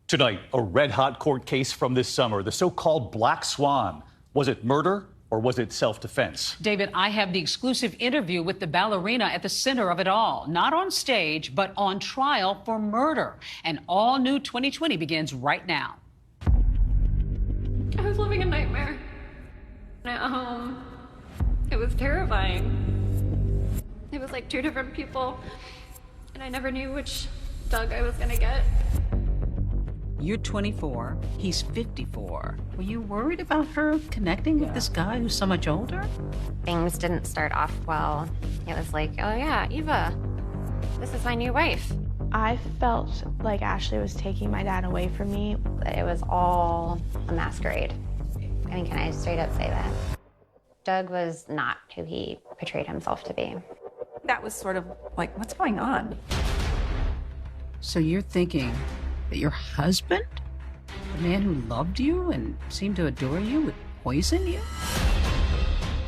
Tonight, a red-hot court case from this summer, the so-called Black Swan. Was it murder or was it self-defense? David, I have the exclusive interview with the ballerina at the center of it all. Not on stage, but on trial for murder. An all-new 2020 begins right now. I was living a nightmare. At home, it was terrifying. It was like two different people, and I never knew which Doug I was gonna get. You're 24, he's 54. Were you worried about her connecting with this guy who's so much older? Things didn't start off well. It was like, oh yeah, Eva, this is my new wife. I felt like Ashley was taking my dad away from me. It was all a masquerade. I mean, can I straight up say that? Doug was not who he portrayed himself to be. That was sort of like, what's going on? So you're thinking that your husband, the man who loved you and seemed to adore you, would poison you?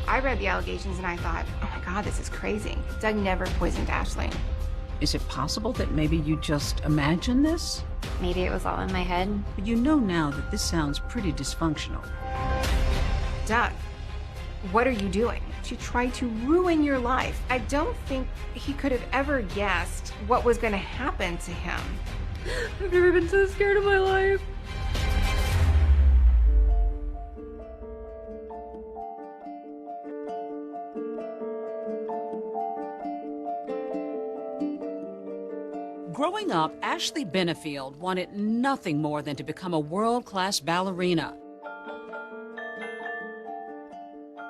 I read the allegations and I thought, oh my God, this is crazy. Doug never poisoned Ashley. Is it possible that maybe you just imagined this? Maybe it was all in my head. But you know now that this sounds pretty dysfunctional. Doug, what are you doing? She tried to ruin your life. I don't think he could have ever guessed what was going to happen to him. I've never been so scared in my life. Growing up, Ashley Benefield wanted nothing more than to become a world-class ballerina.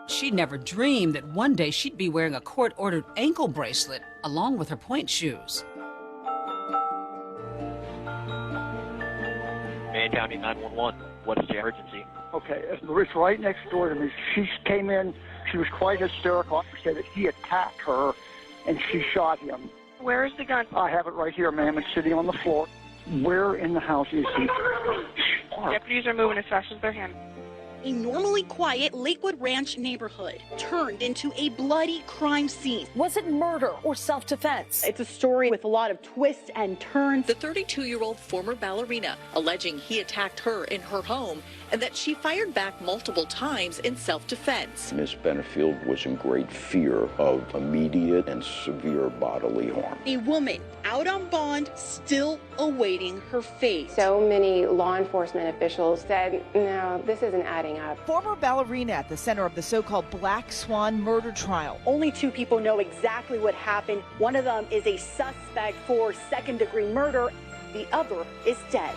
She never dreamed that one day she'd be wearing a court-ordered ankle bracelet along with her Pointe shoes. Man County 911, what is the emergency? Okay, it's right next door to me. She came in, she was quite hysterical. She said that he attacked her and she shot him. Where is the gun? I have it right here, ma'am. It's sitting on the floor. Where in the house is he? Deputies are moving as fast as they can. A normally quiet Lakewood Ranch neighborhood turned into a bloody crime scene. Was it murder or self-defense? It's a story with a lot of twists and turns. The 32-year-old former ballerina alleging he attacked her in her home and that she fired back multiple times in self-defense. Miss Benefield was in great fear of immediate and severe bodily harm. A woman out on bond, still awaiting her fate. So many law enforcement officials said, no, this isn't adding up. Former ballerina at the center of the so-called Black Swan murder trial. Only two people know exactly what happened. One of them is a suspect for second-degree murder. The other is dead.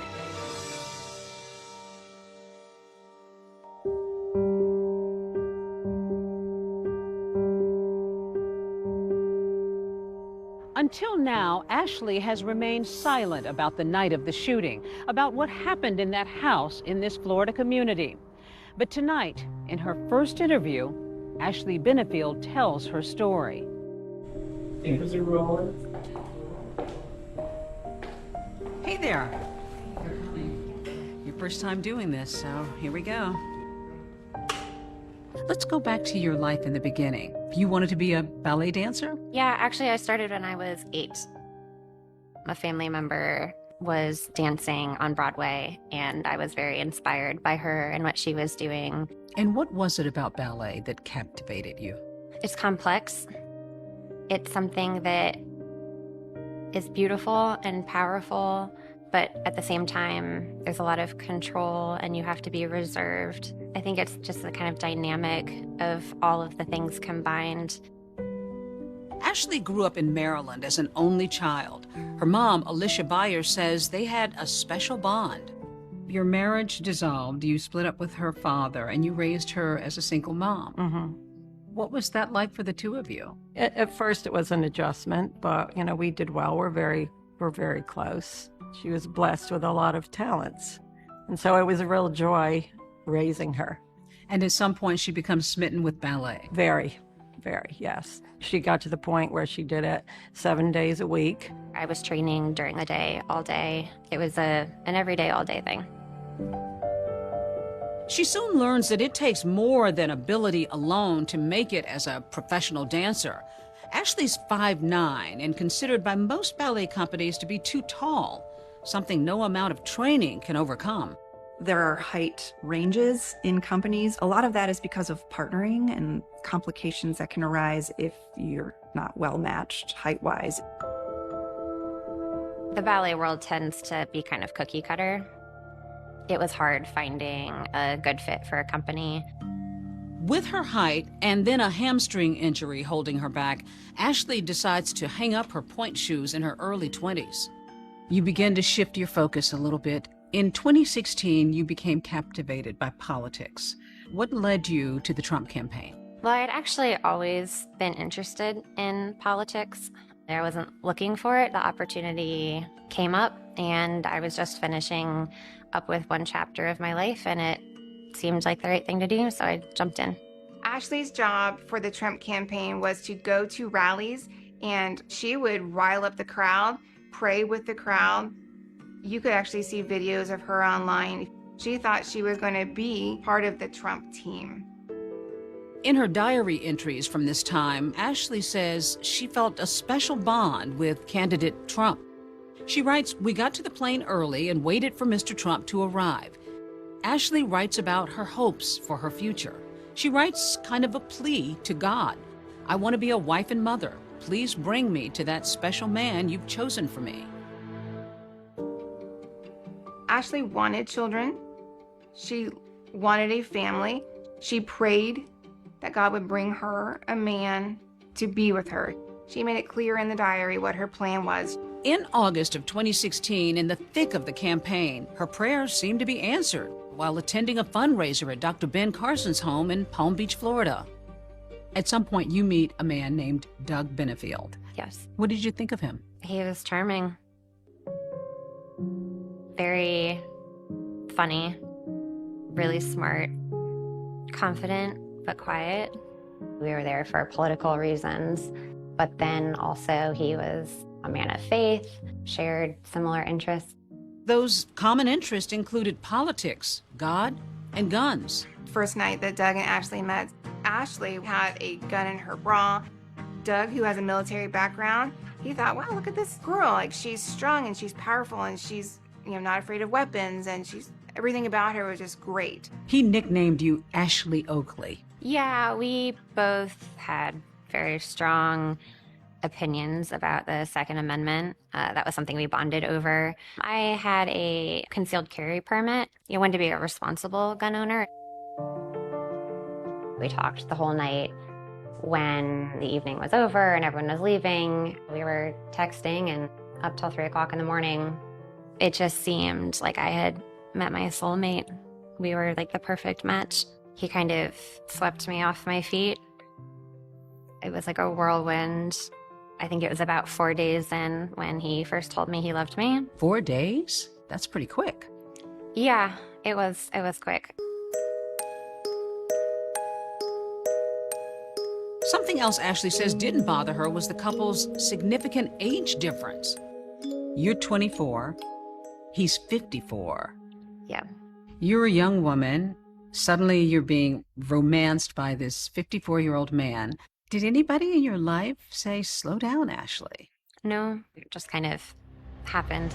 Until now, Ashley has remained silent about the night of the shooting, about what happened in that house in this Florida community. But tonight, in her first interview, Ashley Benefield tells her story. Fingers are rolling. Hey there. Your first time doing this, so here we go. Let's go back to your life in the beginning. You wanted to be a ballet dancer? Yeah, actually, I started when I was 8. A family member was dancing on Broadway, and I was very inspired by her and what she was doing. And what was it about ballet that captivated you? It's complex. It's something that is beautiful and powerful, but at the same time, there's a lot of control and you have to be reserved. I think it's just the kind of dynamic of all of the things combined. Ashley grew up in Maryland as an only child. Her mom, Alicia Byers, says they had a special bond. Your marriage dissolved, you split up with her father, and you raised her as a single mom. Mm-hmm. What was that like for the two of you? At first it was an adjustment, but, you know, we did well. We're very close. She was blessed with a lot of talents. And so it was a real joy raising her. And at some point she becomes smitten with ballet. Very, yes. She got to the point where she did it 7 days a week. I was training during the day, all day. It was an everyday, all day thing. She soon learns that it takes more than ability alone to make it as a professional dancer. Ashley's 5'9" and considered by most ballet companies to be too tall. something no amount of training can overcome. There are height ranges in companies. A lot of that is because of partnering and complications that can arise if you're not well matched height-wise. The ballet world tends to be kind of cookie cutter. It was hard finding a good fit for a company. With her height and then a hamstring injury holding her back, Ashley decides to hang up her pointe shoes in her early 20s. You begin to shift your focus a little bit. In 2016, you became captivated by politics. What led you to the Trump campaign? Well, I'd actually always been interested in politics. I wasn't looking for it. The opportunity came up, and I was just finishing up with one chapter of my life, and it seemed like the right thing to do, so I jumped in. Ashley's job for the Trump campaign was to go to rallies, and she would rile up the crowd, pray with the crowd. You could actually see videos of her online. She thought she was going to be part of the Trump team. In her diary entries from this time, Ashley says she felt a special bond with candidate Trump. She writes, "We got to the plane early and waited for Mr. Trump to arrive." Ashley writes about her hopes for her future. She writes kind of a plea to God. "I want to be a wife and mother. Please bring me to that special man you've chosen for me." Ashley wanted children. She wanted a family. She prayed that God would bring her a man to be with her. She made it clear in the diary what her plan was. In August of 2016, in the thick of the campaign, her prayers seemed to be answered while attending a fundraiser at Dr. Ben Carson's home in Palm Beach, Florida. At some point, you meet a man named Doug Benefield. Yes. What did you think of him? He was charming. Very funny, really smart, confident, but quiet. We were there for political reasons, but then also he was a man of faith, shared similar interests. Those common interests included politics, God, and guns. First night that Doug and Ashley met, Ashley had a gun in her bra. Doug, who has a military background, he thought, wow, look at this girl. Like, she's strong and she's powerful and she's, not afraid of weapons, and everything about her was just great. He nicknamed you Ashley Oakley. Yeah, we both had very strong opinions about the Second Amendment. That was something we bonded over. I had a concealed carry permit. You wanted to be a responsible gun owner. We talked the whole night. When the evening was over and everyone was leaving, we were texting and up till 3 o'clock in the morning. It just seemed like I had met my soulmate. We were like the perfect match. He kind of swept me off my feet. It was like a whirlwind. I think it was about 4 days in when he first told me he loved me. 4 days? That's pretty quick. Yeah, it was quick. Something else Ashley says didn't bother her was the couple's significant age difference. You're 24, he's 54. Yeah. You're a young woman. Suddenly you're being romanced by this 54-year-old man. Did anybody in your life say, slow down, Ashley? No, it just kind of happened.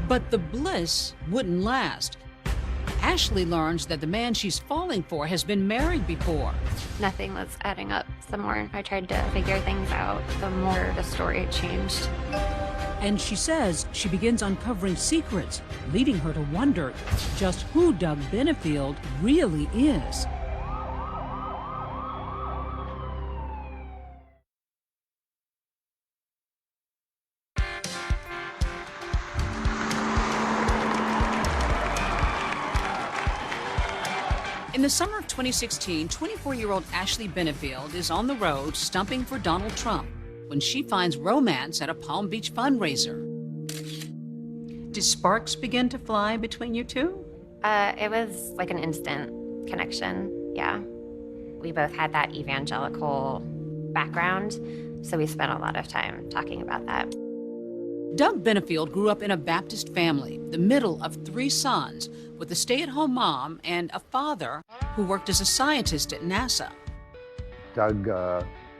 But the bliss wouldn't last. Ashley learns that the man she's falling for has been married before. Nothing was adding up. The more I tried to figure things out, the more the story changed. And she says she begins uncovering secrets, leading her to wonder just who Doug Benefield really is. In the summer of 2016, 24-year-old Ashley Benefield is on the road stumping for Donald Trump when she finds romance at a Palm Beach fundraiser. Did sparks begin to fly between you two? It was like an instant connection, yeah. We both had that evangelical background, so we spent a lot of time talking about that. Doug Benefield grew up in a Baptist family, the middle of 3 sons, with a stay-at-home mom and a father who worked as a scientist at NASA. Doug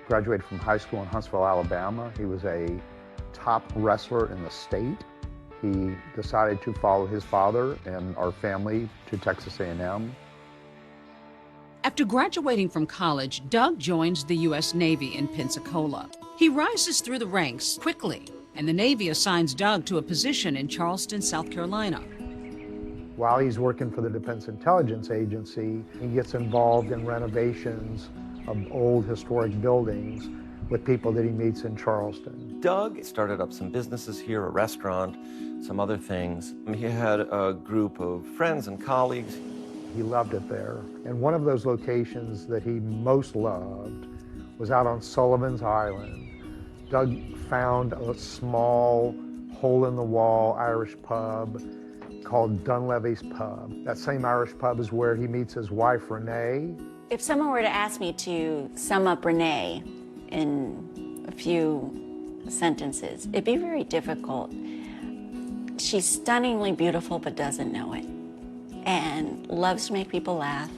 graduated from high school in Huntsville, Alabama. He was a top wrestler in the state. He decided to follow his father and our family to Texas A&M. After graduating from college, Doug joins the U.S. Navy in Pensacola. He rises through the ranks quickly, and the Navy assigns Doug to a position in Charleston, South Carolina. While he's working for the Defense Intelligence Agency, he gets involved in renovations of old historic buildings with people that he meets in Charleston. Doug started up some businesses here, a restaurant, some other things. He had a group of friends and colleagues. He loved it there. And one of those locations that he most loved was out on Sullivan's Island. Doug found a small hole-in-the-wall Irish pub called Dunlevy's Pub. That same Irish pub is where he meets his wife, Renee. If someone were to ask me to sum up Renee in a few sentences, it'd be very difficult. She's stunningly beautiful but doesn't know it, and loves to make people laugh.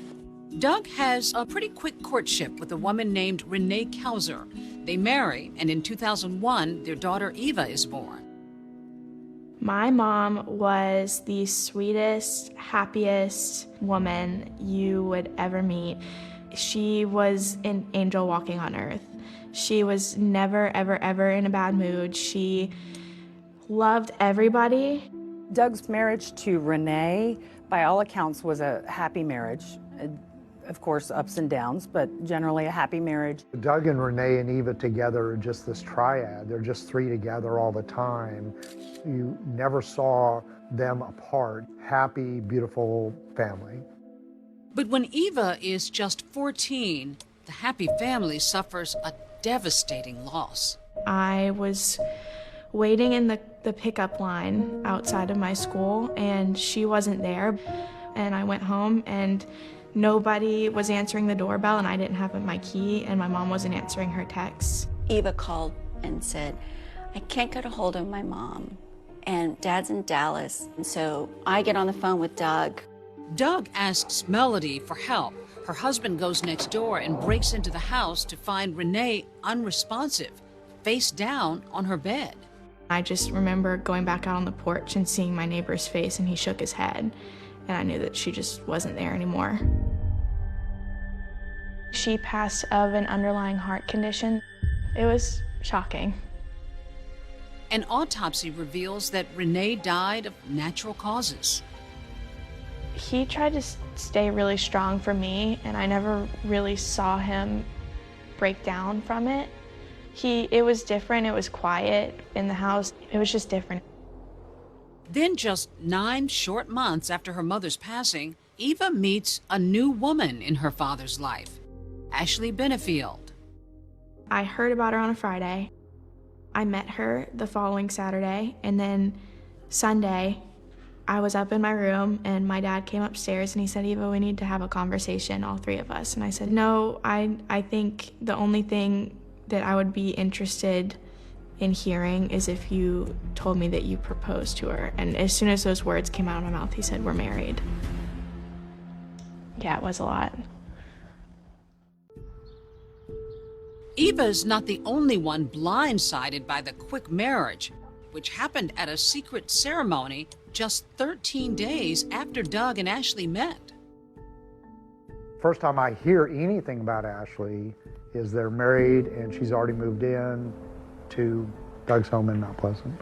Doug has a pretty quick courtship with a woman named Renee Kauser. They marry, and in 2001, their daughter Eva is born. My mom was the sweetest, happiest woman you would ever meet. She was an angel walking on earth. She was never, ever, ever in a bad mood. She loved everybody. Doug's marriage to Renee, by all accounts, was a happy marriage. Of course, ups and downs, but generally a happy marriage. Doug and Renee and Eva together are just this triad. They're just three together all the time. You never saw them apart. Happy, beautiful family. But when Eva is just 14, the happy family suffers a devastating loss. I was waiting in the pickup line outside of my school, and she wasn't there. And I went home, and nobody was answering the doorbell, and I didn't have my key, and my mom wasn't answering her texts. Eva called and said, I can't get a hold of my mom, and Dad's in Dallas. And so I get on the phone with Doug. Doug asks Melody for help. Her husband goes next door and breaks into the house to find Renee unresponsive, face down on her bed. I just remember going back out on the porch and seeing my neighbor's face, and he shook his head, and I knew that she just wasn't there anymore. She passed of an underlying heart condition. It was shocking. An autopsy reveals that Renee died of natural causes. He tried to stay really strong for me, and I never really saw him break down from it. It was different, it was quiet in the house, it was just different. Then just 9 short months after her mother's passing, Eva meets a new woman in her father's life, Ashley Benefield. I heard about her on a Friday. I met her the following Saturday, and then Sunday, I was up in my room, and my dad came upstairs, and he said, Eva, we need to have a conversation, all three of us. And I said, no, I think the only thing that I would be interested in hearing is if you told me that you proposed to her. And as soon as those words came out of my mouth, he said, we're married. Yeah, it was a lot. Eva's not the only one blindsided by the quick marriage, which happened at a secret ceremony just 13 days after Doug and Ashley met. First time I hear anything about Ashley is they're married and she's already moved in to Doug's home in Mount Pleasant.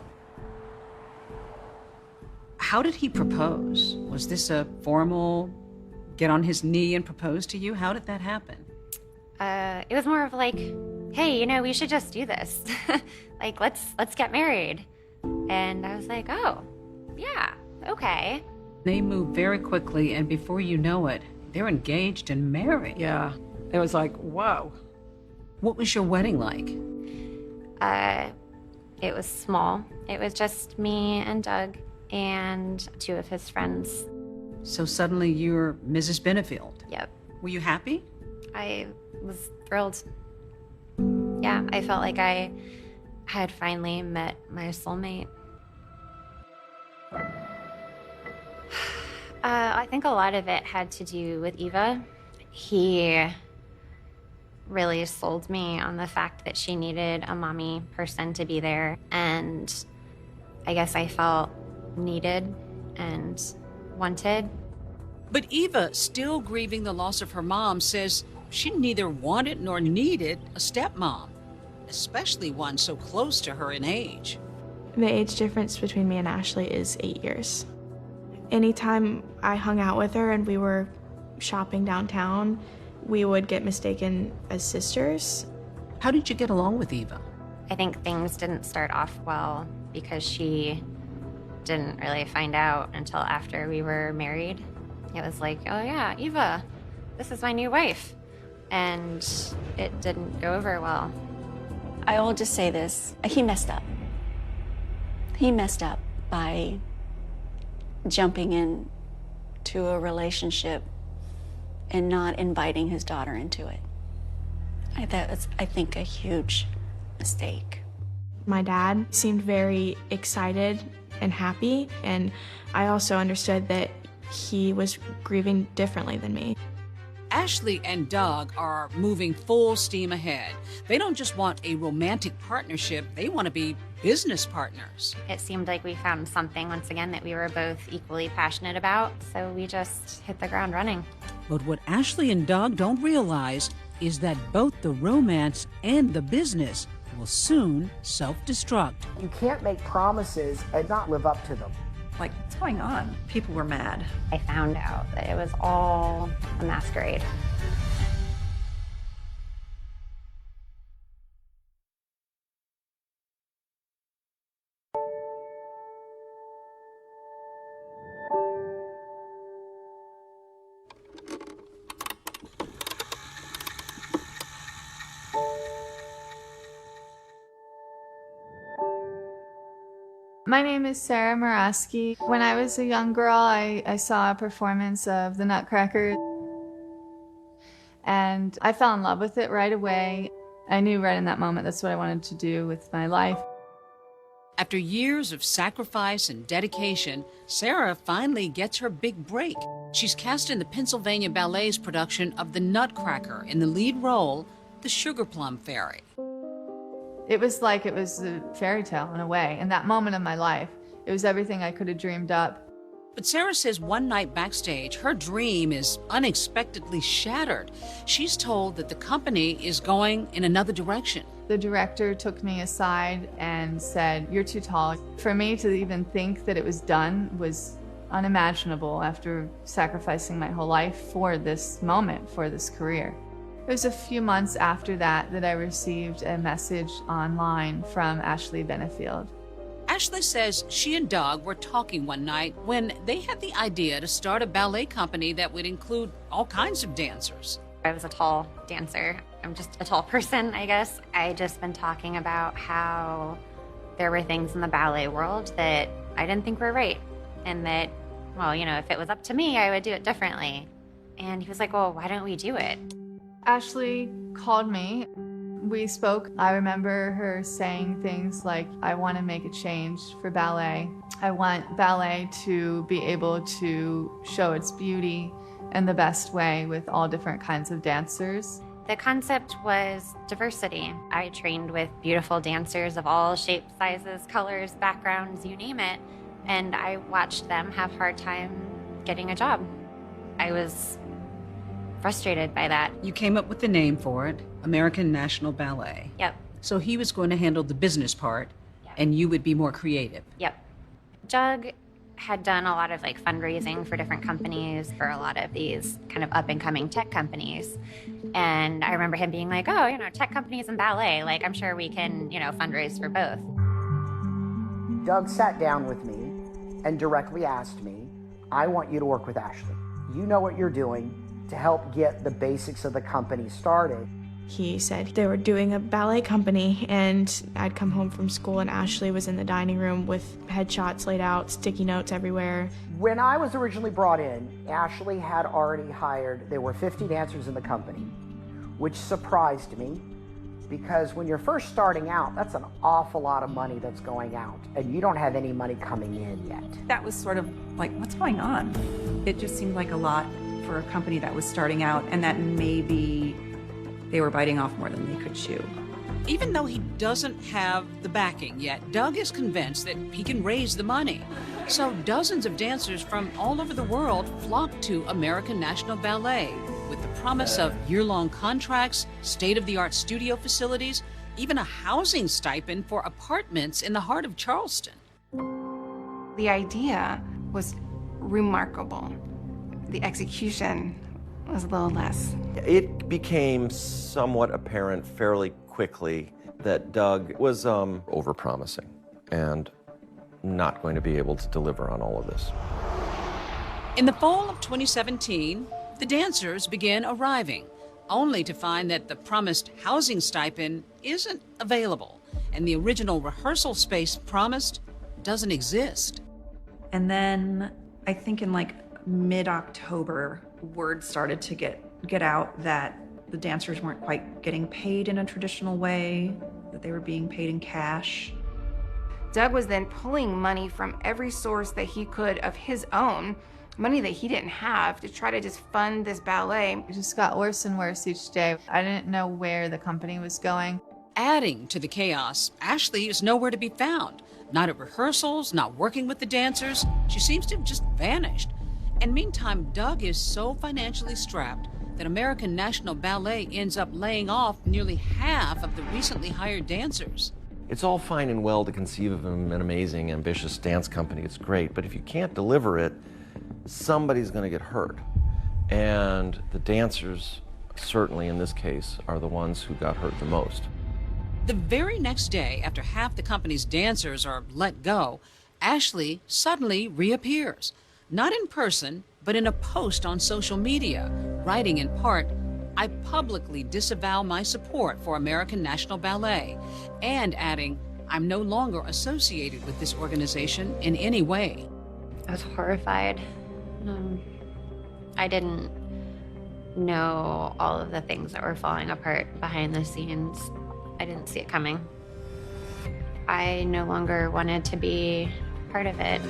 How did he propose? Was this a formal get on his knee and propose to you? How did that happen? It was more of like, hey, we should just do this. Like, let's get married. And I was like, oh, yeah, okay. They move very quickly, and before you know it, they're engaged and married. Yeah, it was like, whoa. What was your wedding like? It was small. It was just me and Doug and 2 of his friends. So suddenly you're Mrs. Benefield. Yep. Were you happy? I was thrilled. Yeah, I felt like I had finally met my soulmate. I think a lot of it had to do with Eva. He really sold me on the fact that she needed a mommy person to be there. And I guess I felt needed and wanted. But Eva, still grieving the loss of her mom, says she neither wanted nor needed a stepmom, especially one so close to her in age. The age difference between me and Ashley is 8 years. Anytime I hung out with her and we were shopping downtown, we would get mistaken as sisters. How did you get along with Eva? I think things didn't start off well because she didn't really find out until after we were married. It was like, oh yeah, Eva, this is my new wife. And it didn't go over well. I will just say this, he messed up. He messed up by jumping in to a relationship and not inviting his daughter into it. That was, I think, a huge mistake. My dad seemed very excited and happy, and I also understood that he was grieving differently than me. Ashley and Doug are moving full steam ahead. They don't just want a romantic partnership, they want to be business partners. It seemed like we found something once again that we were both equally passionate about, so we just hit the ground running. But what Ashley and Doug don't realize is that both the romance and the business will soon self-destruct. You can't make promises and not live up to them. Like, what's going on? People were mad. I found out that it was all a masquerade. My name is Sarah Muraski. When I was a young girl, I saw a performance of The Nutcracker, and I fell in love with it right away. I knew right in that moment that's what I wanted to do with my life. After years of sacrifice and dedication, Sarah finally gets her big break. She's cast in the Pennsylvania Ballet's production of The Nutcracker, in the lead role, the Sugar Plum Fairy. It was like it was a fairy tale in a way. In that moment of my life, it was everything I could have dreamed up. But Sarah says one night backstage, her dream is unexpectedly shattered. She's told that the company is going in another direction. The director took me aside and said, "You're too tall." For me to even think that it was done was unimaginable after sacrificing my whole life for this moment, for this career. It was a few months after that that I received a message online from Ashley Benefield. Ashley says she and Doug were talking one night when they had the idea to start a ballet company that would include all kinds of dancers. I was a tall dancer. I'm just a tall person, I guess. I just been talking about how there were things in the ballet world that I didn't think were right, and that, well, you know, if it was up to me, I would do it differently. And he was like, well, why don't we do it? Ashley called me. We spoke. I remember her saying things like, I want to make a change for ballet. I want ballet to be able to show its beauty in the best way with all different kinds of dancers. The concept was diversity. I trained with beautiful dancers of all shapes, sizes, colors, backgrounds, you name it, and I watched them have a hard time getting a job. I was frustrated by that. You came up with the name for it, American National Ballet. Yep. So he was going to handle the business part, and you would be more creative. Yep. Doug had done a lot of like fundraising for different companies, for a lot of these kind of up and coming tech companies. And I remember him being like, oh, you know, tech companies and ballet, like I'm sure we can, you know, fundraise for both. Doug sat down with me and directly asked me, I want you to work with Ashley. You know what you're doing to help get the basics of the company started. He said they were doing a ballet company, and I'd come home from school and Ashley was in the dining room with headshots laid out, sticky notes everywhere. When I was originally brought in, Ashley had already hired, there were 50 dancers in the company, which surprised me because when you're first starting out, that's an awful lot of money that's going out, and you don't have any money coming in yet. That was sort of like, what's going on? It just seemed like a lot for a company that was starting out, and that maybe they were biting off more than they could chew. Even though he doesn't have the backing yet, Doug is convinced that he can raise the money. So dozens of dancers from all over the world flock to American National Ballet with the promise of year-long contracts, state-of-the-art studio facilities, even a housing stipend for apartments in the heart of Charleston. The idea was remarkable. The execution was a little less. It became somewhat apparent fairly quickly that Doug was overpromising and not going to be able to deliver on all of this. In the fall of 2017, the dancers began arriving, only to find that the promised housing stipend isn't available, and the original rehearsal space promised doesn't exist. And then I think in like mid-October, word started to get out that the dancers weren't quite getting paid in a traditional way, that they were being paid in cash. Doug was then pulling money from every source that he could of his own, money that he didn't have, to try to just fund this ballet. It just got worse and worse each day. I didn't know where the company was going. Adding to the chaos, Ashley is nowhere to be found. Not at rehearsals, not working with the dancers. She seems to have just vanished. And meantime, Doug is so financially strapped that American National Ballet ends up laying off nearly half of the recently hired dancers. It's all fine and well to conceive of an amazing, ambitious dance company. It's great, but if you can't deliver it, somebody's going to get hurt. And the dancers, certainly in this case, are the ones who got hurt the most. The very next day, after half the company's dancers are let go, Ashley suddenly reappears. Not in person, but in a post on social media, writing in part, "I publicly disavow my support for American National Ballet," and adding, "I'm no longer associated with this organization in any way." I was horrified. I didn't know all of the things that were falling apart behind the scenes. I didn't see it coming. I no longer wanted to be part of it.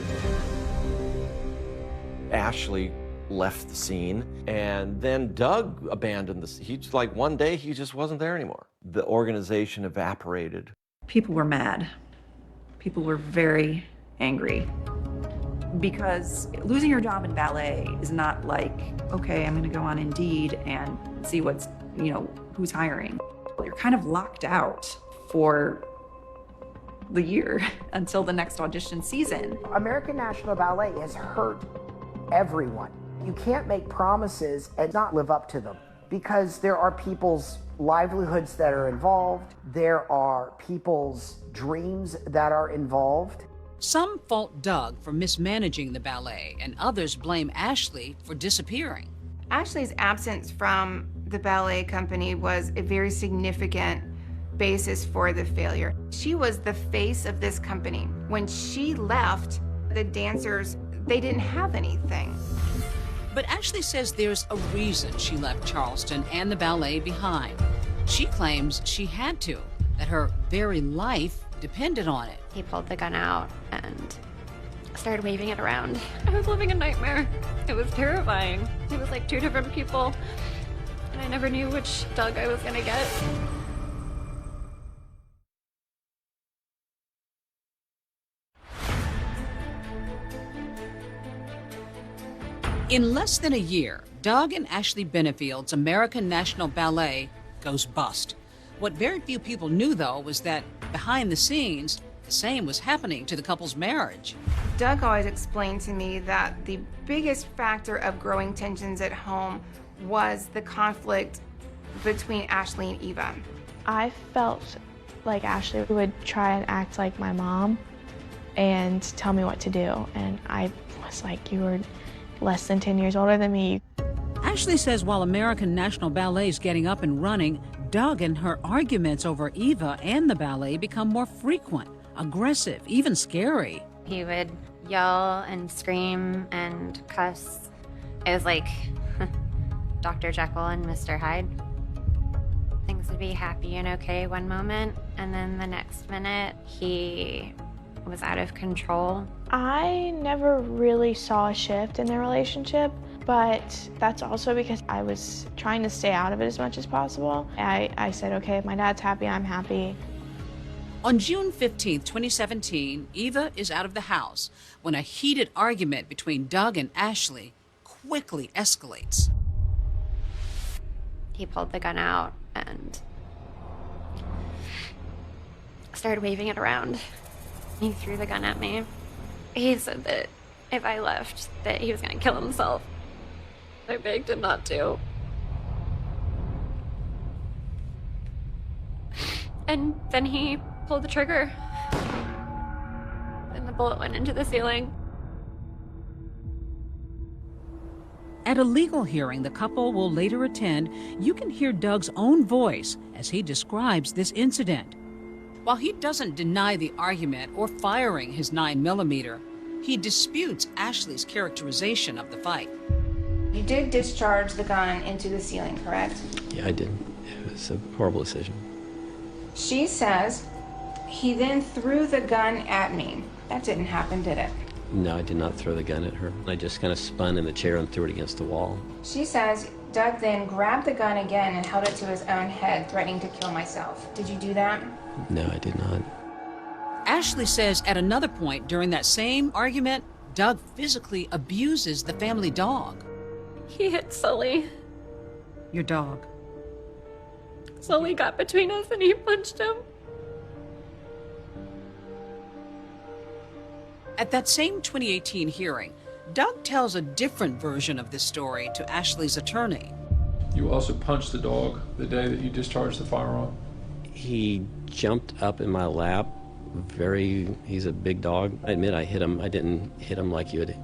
Ashley left the scene, and then Doug abandoned the scene. He's like, one day he just wasn't there anymore. The organization evaporated. People were mad. People were very angry. Because losing your job in ballet is not like, okay, I'm gonna go on Indeed and see what's, who's hiring. You're kind of locked out for the year until the next audition season. American National Ballet has hurt everyone. You can't make promises and not live up to them, because there are people's livelihoods that are involved. There are people's dreams that are involved. Some fault Doug for mismanaging the ballet, and others blame Ashley for disappearing. Ashley's absence from the ballet company was a very significant basis for the failure. She was the face of this company. When she left, the dancers, they didn't have anything. But Ashley says there's a reason she left Charleston and the ballet behind. She claims she had to, that her very life depended on it. He pulled the gun out and started waving it around. I was living a nightmare. It was terrifying. It was like two different people, and I never knew which Doug I was gonna get. In less than a year, Doug and Ashley Benefield's American National Ballet goes bust. What very few people knew, though, was that behind the scenes, the same was happening to the couple's marriage. Doug always explained to me that the biggest factor of growing tensions at home was the conflict between Ashley and Eva. I felt like Ashley would try and act like my mom and tell me what to do. And I was like, you were less than 10 years older than me. Ashley says while American National Ballet is getting up and running, Doug and her arguments over Eva and the ballet become more frequent, aggressive, even scary. He would yell and scream and cuss. It was like Dr. Jekyll and Mr. Hyde. Things would be happy and okay one moment, and then the next minute he was out of control. I never really saw a shift in their relationship, but that's also because I was trying to stay out of it as much as possible. I said, okay, if my dad's happy, I'm happy. On June 15, 2017, Eva is out of the house when a heated argument between Doug and Ashley quickly escalates. He pulled the gun out and started waving it around. He threw the gun at me. He said that if I left, that he was going to kill himself. I begged him not to. And then he pulled the trigger, and the bullet went into the ceiling. At a legal hearing the couple will later attend, you can hear Doug's own voice as he describes this incident. While he doesn't deny the argument or firing his 9mm, he disputes Ashley's characterization of the fight. You did discharge the gun into the ceiling, correct? Yeah, I did. It was a horrible decision. She says, he then threw the gun at me. That didn't happen, did it? No, I did not throw the gun at her. I just kind of spun in the chair and threw it against the wall. She says, Doug then grabbed the gun again and held it to his own head, threatening to kill myself. Did you do that? No, I did not. Ashley says at another point during that same argument, Doug physically abuses the family dog. He hit Sully. Your dog. Sully got between us and he punched him. At that same 2018 hearing, Doug tells a different version of this story to Ashley's attorney. You also punched the dog the day that you discharged the firearm? He jumped up in my lap. He's a big dog. I admit I hit him. I didn't hit him like you would,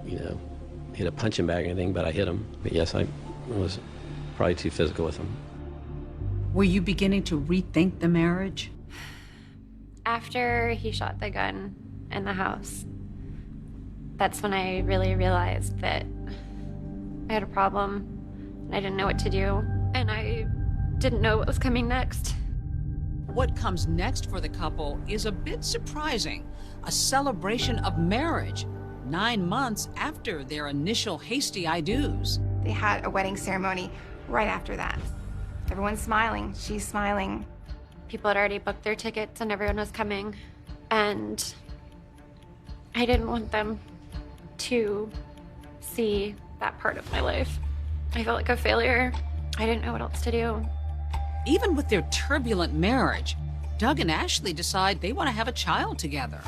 hit a punching bag or anything, but I hit him. But yes, I was probably too physical with him. Were you beginning to rethink the marriage? After he shot the gun in the house, that's when I really realized that I had a problem and I didn't know what to do, and I didn't know what was coming next. What comes next for the couple is a bit surprising. A celebration of marriage 9 months after their initial hasty I do's. They had a wedding ceremony right after that. Everyone's smiling. She's smiling. People had already booked their tickets and everyone was coming. And I didn't want them to see that part of my life. I felt like a failure. I didn't know what else to do. Even with their turbulent marriage, Doug and Ashley decide they want to have a child together.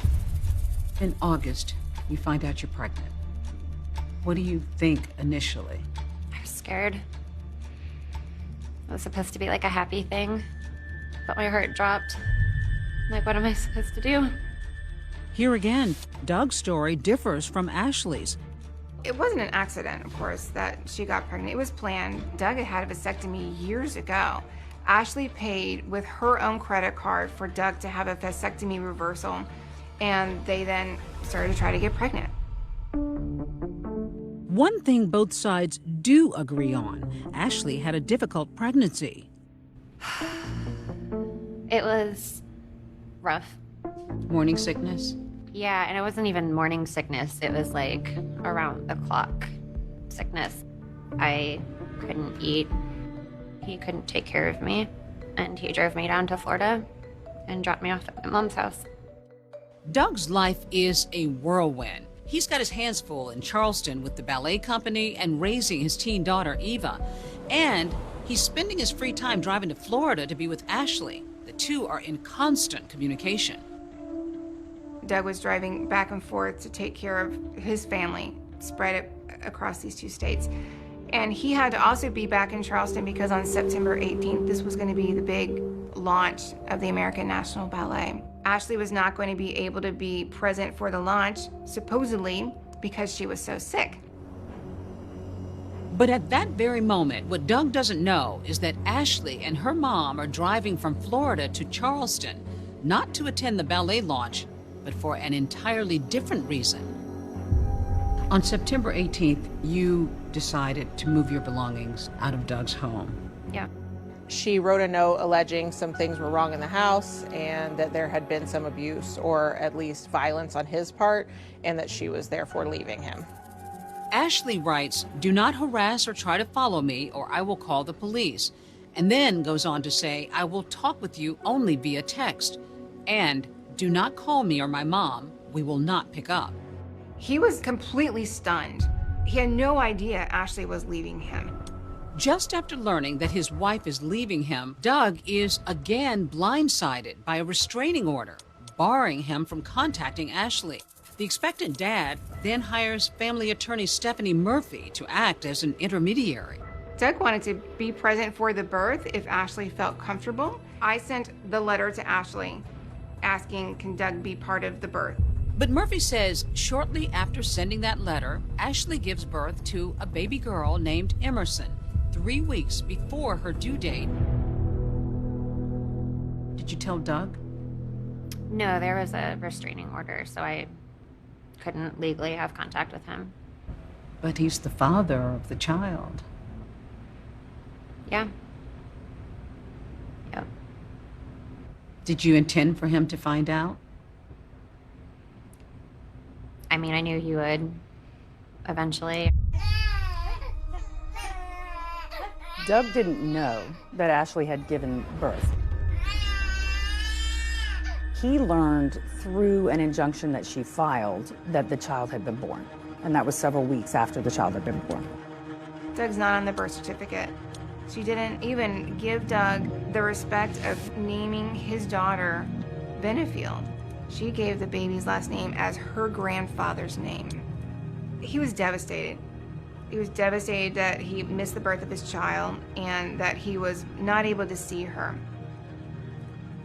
In August, you find out you're pregnant. What do you think initially? I was scared. It was supposed to be like a happy thing, but my heart dropped. I'm like, what am I supposed to do? Here again, Doug's story differs from Ashley's. It wasn't an accident, of course, that she got pregnant. It was planned. Doug had had a vasectomy years ago. Ashley paid with her own credit card for Doug to have a vasectomy reversal, and they then started to try to get pregnant. One thing both sides do agree on, Ashley had a difficult pregnancy. It was rough. Morning sickness? Yeah, and it wasn't even morning sickness. It was like around the clock sickness. I couldn't eat. He couldn't take care of me, and he drove me down to Florida and dropped me off at my mom's house. Doug's life is a whirlwind. He's got his hands full in Charleston with the ballet company and raising his teen daughter, Eva. And he's spending his free time driving to Florida to be with Ashley. The two are in constant communication. Doug was driving back and forth to take care of his family, spread it across these two states. And he had to also be back in Charleston because on September 18th, this was going to be the big launch of the American National Ballet. Ashley was not going to be able to be present for the launch, supposedly because she was so sick. But at that very moment, what Doug doesn't know is that Ashley and her mom are driving from Florida to Charleston, not to attend the ballet launch, but for an entirely different reason. On September 18th, you decided to move your belongings out of Doug's home. Yeah. She wrote a note alleging some things were wrong in the house and that there had been some abuse or at least violence on his part and that she was therefore leaving him. Ashley writes, "Do not harass or try to follow me, or I will call the police." And then goes on to say, "I will talk with you only via text. And do not call me or my mom. We will not pick up." He was completely stunned. He had no idea Ashley was leaving him. Just after learning that his wife is leaving him, Doug is again blindsided by a restraining order, barring him from contacting Ashley. The expectant dad then hires family attorney Stephanie Murphy to act as an intermediary. Doug wanted to be present for the birth if Ashley felt comfortable. I sent the letter to Ashley asking, can Doug be part of the birth? But Murphy says shortly after sending that letter, Ashley gives birth to a baby girl named Emerson, 3 weeks before her due date. Did you tell Doug? No, there was a restraining order, so I couldn't legally have contact with him. But he's the father of the child. Yeah. Yep. Did you intend for him to find out? I mean, I knew he would eventually. Doug didn't know that Ashley had given birth. He learned through an injunction that she filed that the child had been born, and that was several weeks after the child had been born. Doug's not on the birth certificate. She didn't even give Doug the respect of naming his daughter Benefield. She gave the baby's last name as her grandfather's name. He was devastated. He was devastated that he missed the birth of his child and that he was not able to see her.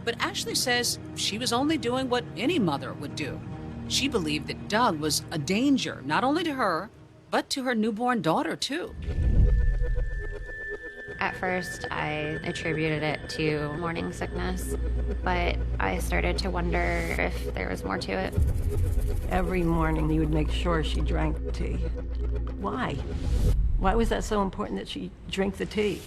But Ashley says she was only doing what any mother would do. She believed that Doug was a danger, not only to her, but to her newborn daughter, too. At first, I attributed it to morning sickness, but I started to wonder if there was more to it. Every morning, he would make sure she drank tea. Why? Why was that so important that she drink the tea?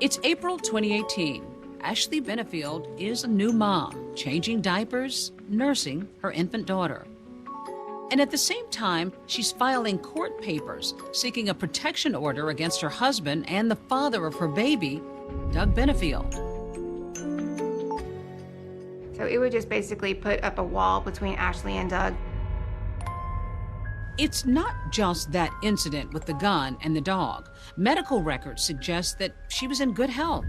It's April 2018. Ashley Benefield is a new mom, changing diapers, nursing her infant daughter. And at the same time, she's filing court papers seeking a protection order against her husband and the father of her baby, Doug Benefield. So it would just basically put up a wall between Ashley and Doug. It's not just that incident with the gun and the dog. Medical records suggest that she was in good health.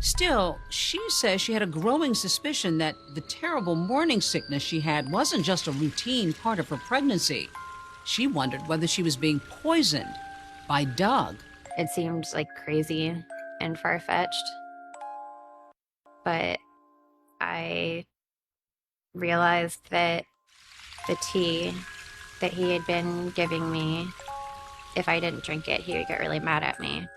Still, she says she had a growing suspicion that the terrible morning sickness she had wasn't just a routine part of her pregnancy. She wondered whether she was being poisoned by Doug. It seemed like crazy and far-fetched, but I realized that the tea that he had been giving me, if I didn't drink it, he would get really mad at me.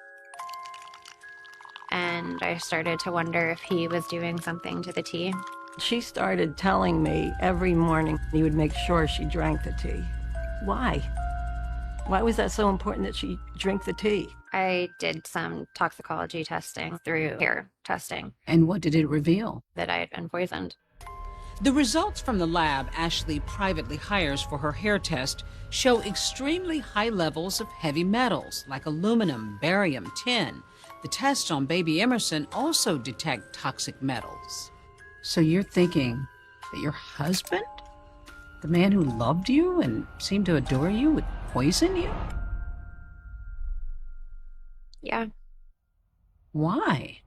And I started to wonder if he was doing something to the tea. She started telling me every morning he would make sure she drank the tea. Why? Why was that so important that she drink the tea? I did some toxicology testing through hair testing. And what did it reveal? That I had been poisoned. The results from the lab Ashley privately hires for her hair test show extremely high levels of heavy metals like aluminum, barium, tin. The tests on baby Emerson also detect toxic metals. So you're thinking that your husband, the man who loved you and seemed to adore you, would poison you? Yeah. Why?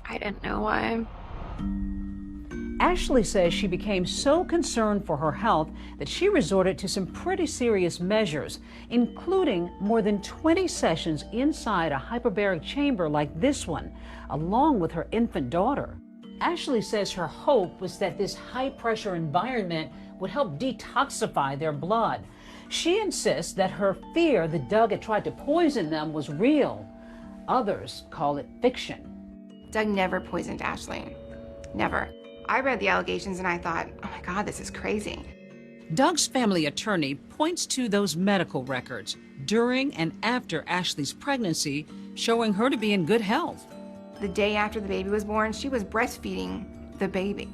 I didn't know why. Ashley says she became so concerned for her health that she resorted to some pretty serious measures, including more than 20 sessions inside a hyperbaric chamber like this one, along with her infant daughter. Ashley says her hope was that this high-pressure environment would help detoxify their blood. She insists that her fear that Doug had tried to poison them was real. Others call it fiction. Doug never poisoned Ashley. Never. I read the allegations and I thought, oh my God, this is crazy. Doug's family attorney points to those medical records during and after Ashley's pregnancy, showing her to be in good health. The day after the baby was born, she was breastfeeding the baby.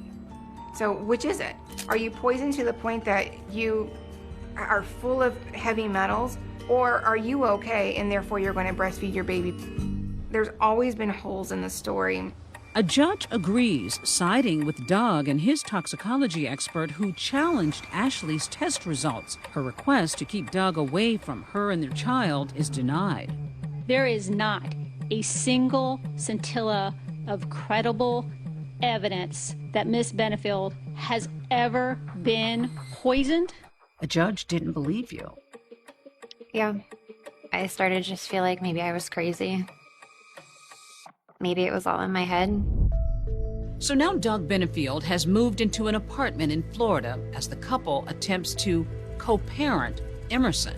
So which is it? Are you poisoned to the point that you are full of heavy metals, or are you okay and therefore you're going to breastfeed your baby? There's always been holes in the story. A judge agrees, siding with Doug and his toxicology expert who challenged Ashley's test results. Her request to keep Doug away from her and their child is denied. There is not a single scintilla of credible evidence that Miss Benefield has ever been poisoned. A judge didn't believe you. Yeah. I started to just feel like maybe I was crazy. Maybe it was all in my head. So now Doug Benefield has moved into an apartment in Florida as the couple attempts to co-parent Emerson.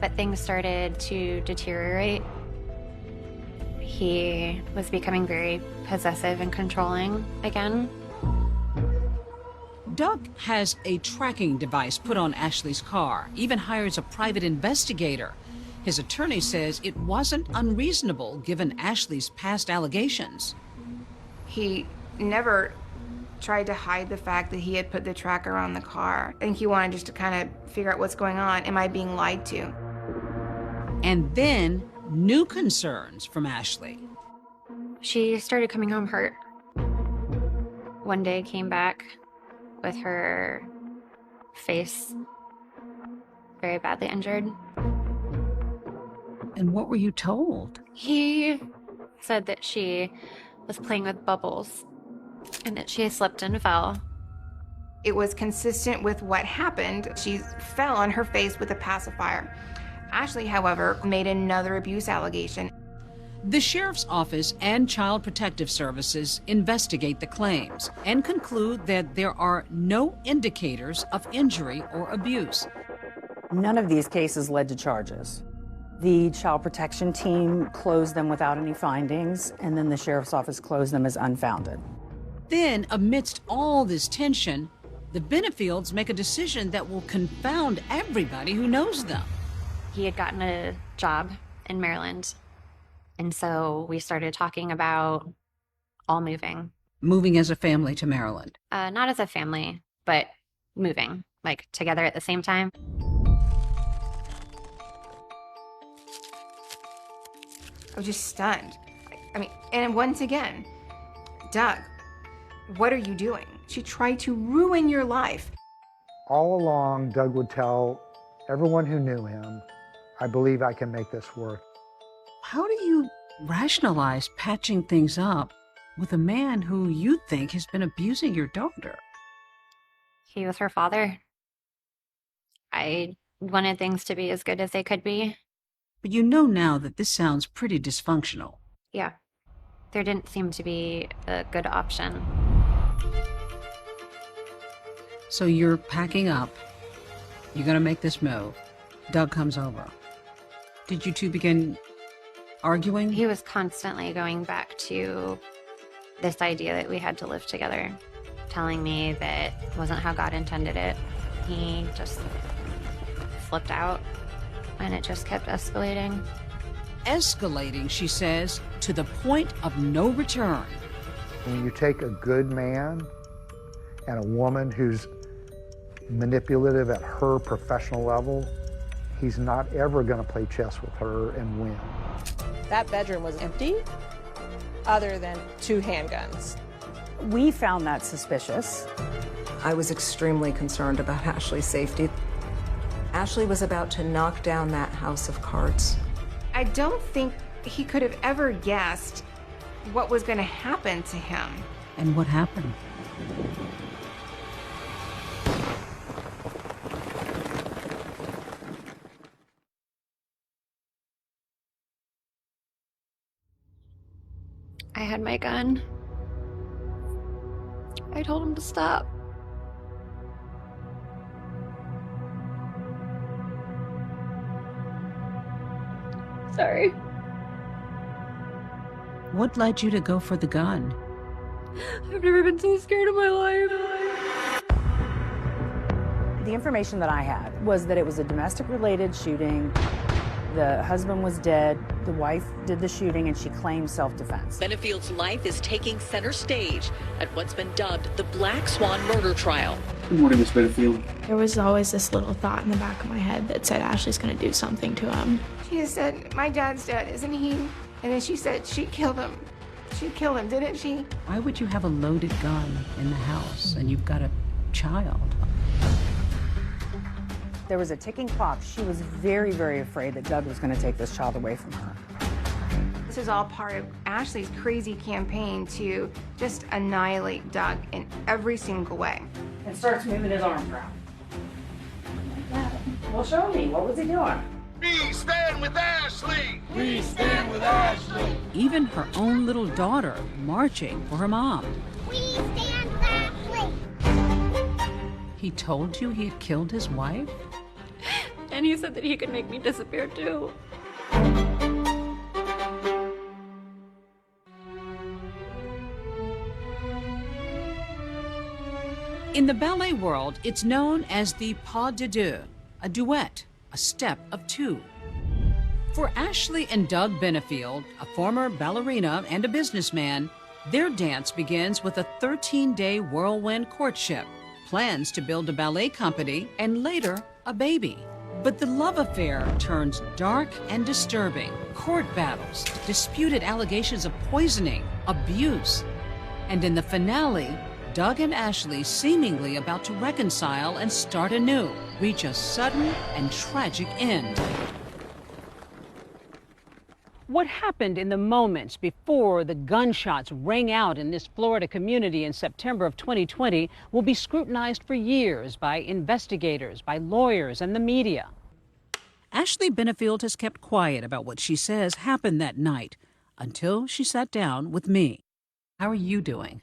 But things started to deteriorate. He was becoming very possessive and controlling again. Doug has a tracking device put on Ashley's car, even hires a private investigator. His attorney says it wasn't unreasonable given Ashley's past allegations. He never tried to hide the fact that he had put the tracker on the car. I think he wanted just to kind of figure out what's going on. Am I being lied to? And then new concerns from Ashley. She started coming home hurt. One day came back with her face very badly injured. And what were you told? He said that she was playing with bubbles and that she slipped and fell. It was consistent with what happened. She fell on her face with a pacifier. Ashley, however, made another abuse allegation. The sheriff's office and Child Protective Services investigate the claims and conclude that there are no indicators of injury or abuse. None of these cases led to charges. The child protection team closed them without any findings, and then the sheriff's office closed them as unfounded. Then, amidst all this tension, the Benefields make a decision that will confound everybody who knows them. He had gotten a job in Maryland, and so we started talking about all moving. Moving as a family to Maryland. Not as a family, but moving, like together at the same time. I was just stunned. I mean, and once again, Doug, what are you doing? She tried to ruin your life. All along, Doug would tell everyone who knew him, I believe I can make this work. How do you rationalize patching things up with a man who you think has been abusing your daughter? He was her father. I wanted things to be as good as they could be. But you know now that this sounds pretty dysfunctional. Yeah. There didn't seem to be a good option. So you're packing up. You're going to make this move. Doug comes over. Did you two begin arguing? He was constantly going back to this idea that we had to live together, telling me that wasn't how God intended it. He just flipped out, and it just kept escalating. Escalating, she says, to the point of no return. When you take a good man and a woman who's manipulative at her professional level, he's not ever going to play chess with her and win. That bedroom was empty, other than 2 handguns. We found that suspicious. I was extremely concerned about Ashley's safety. Ashley was about to knock down that house of cards. I don't think he could have ever guessed what was going to happen to him. And what happened? I had my gun. I told him to stop. Sorry. What led you to go for the gun? I've never been so scared in my life. The information that I had was that it was a domestic-related shooting. The husband was dead. The wife did the shooting, and she claimed self-defense. Benefield's life is taking center stage at what's been dubbed the Black Swan murder trial. Good morning, Miss Benefield. There was always this little thought in the back of my head that said Ashley's going to do something to him. She just said, my dad's dead, isn't he? And then she said she killed him. She killed him, didn't she? Why would you have a loaded gun in the house and you've got a child? There was a ticking clock. She was very, very afraid that Doug was going to take this child away from her. This is all part of Ashley's crazy campaign to just annihilate Doug in every single way. And starts moving his arm around. Well, show me. What was he doing? We stand with Ashley! We stand with Ashley! Even her own little daughter marching for her mom. We stand with Ashley! He told you he had killed his wife? And he said that he could make me disappear too. In the ballet world, it's known as the pas de deux, a duet, a step of two. For Ashley and Doug Benefield, a former ballerina and a businessman, their dance begins with a 13-day whirlwind courtship, plans to build a ballet company, and later, a baby. But the love affair turns dark and disturbing. Court battles, disputed allegations of poisoning, abuse. And in the finale, Doug and Ashley, seemingly about to reconcile and start anew, reach a sudden and tragic end. What happened in the moments before the gunshots rang out in this Florida community in September of 2020 will be scrutinized for years by investigators, by lawyers, and the media. Ashley Benefield has kept quiet about what she says happened that night until she sat down with me. How are you doing?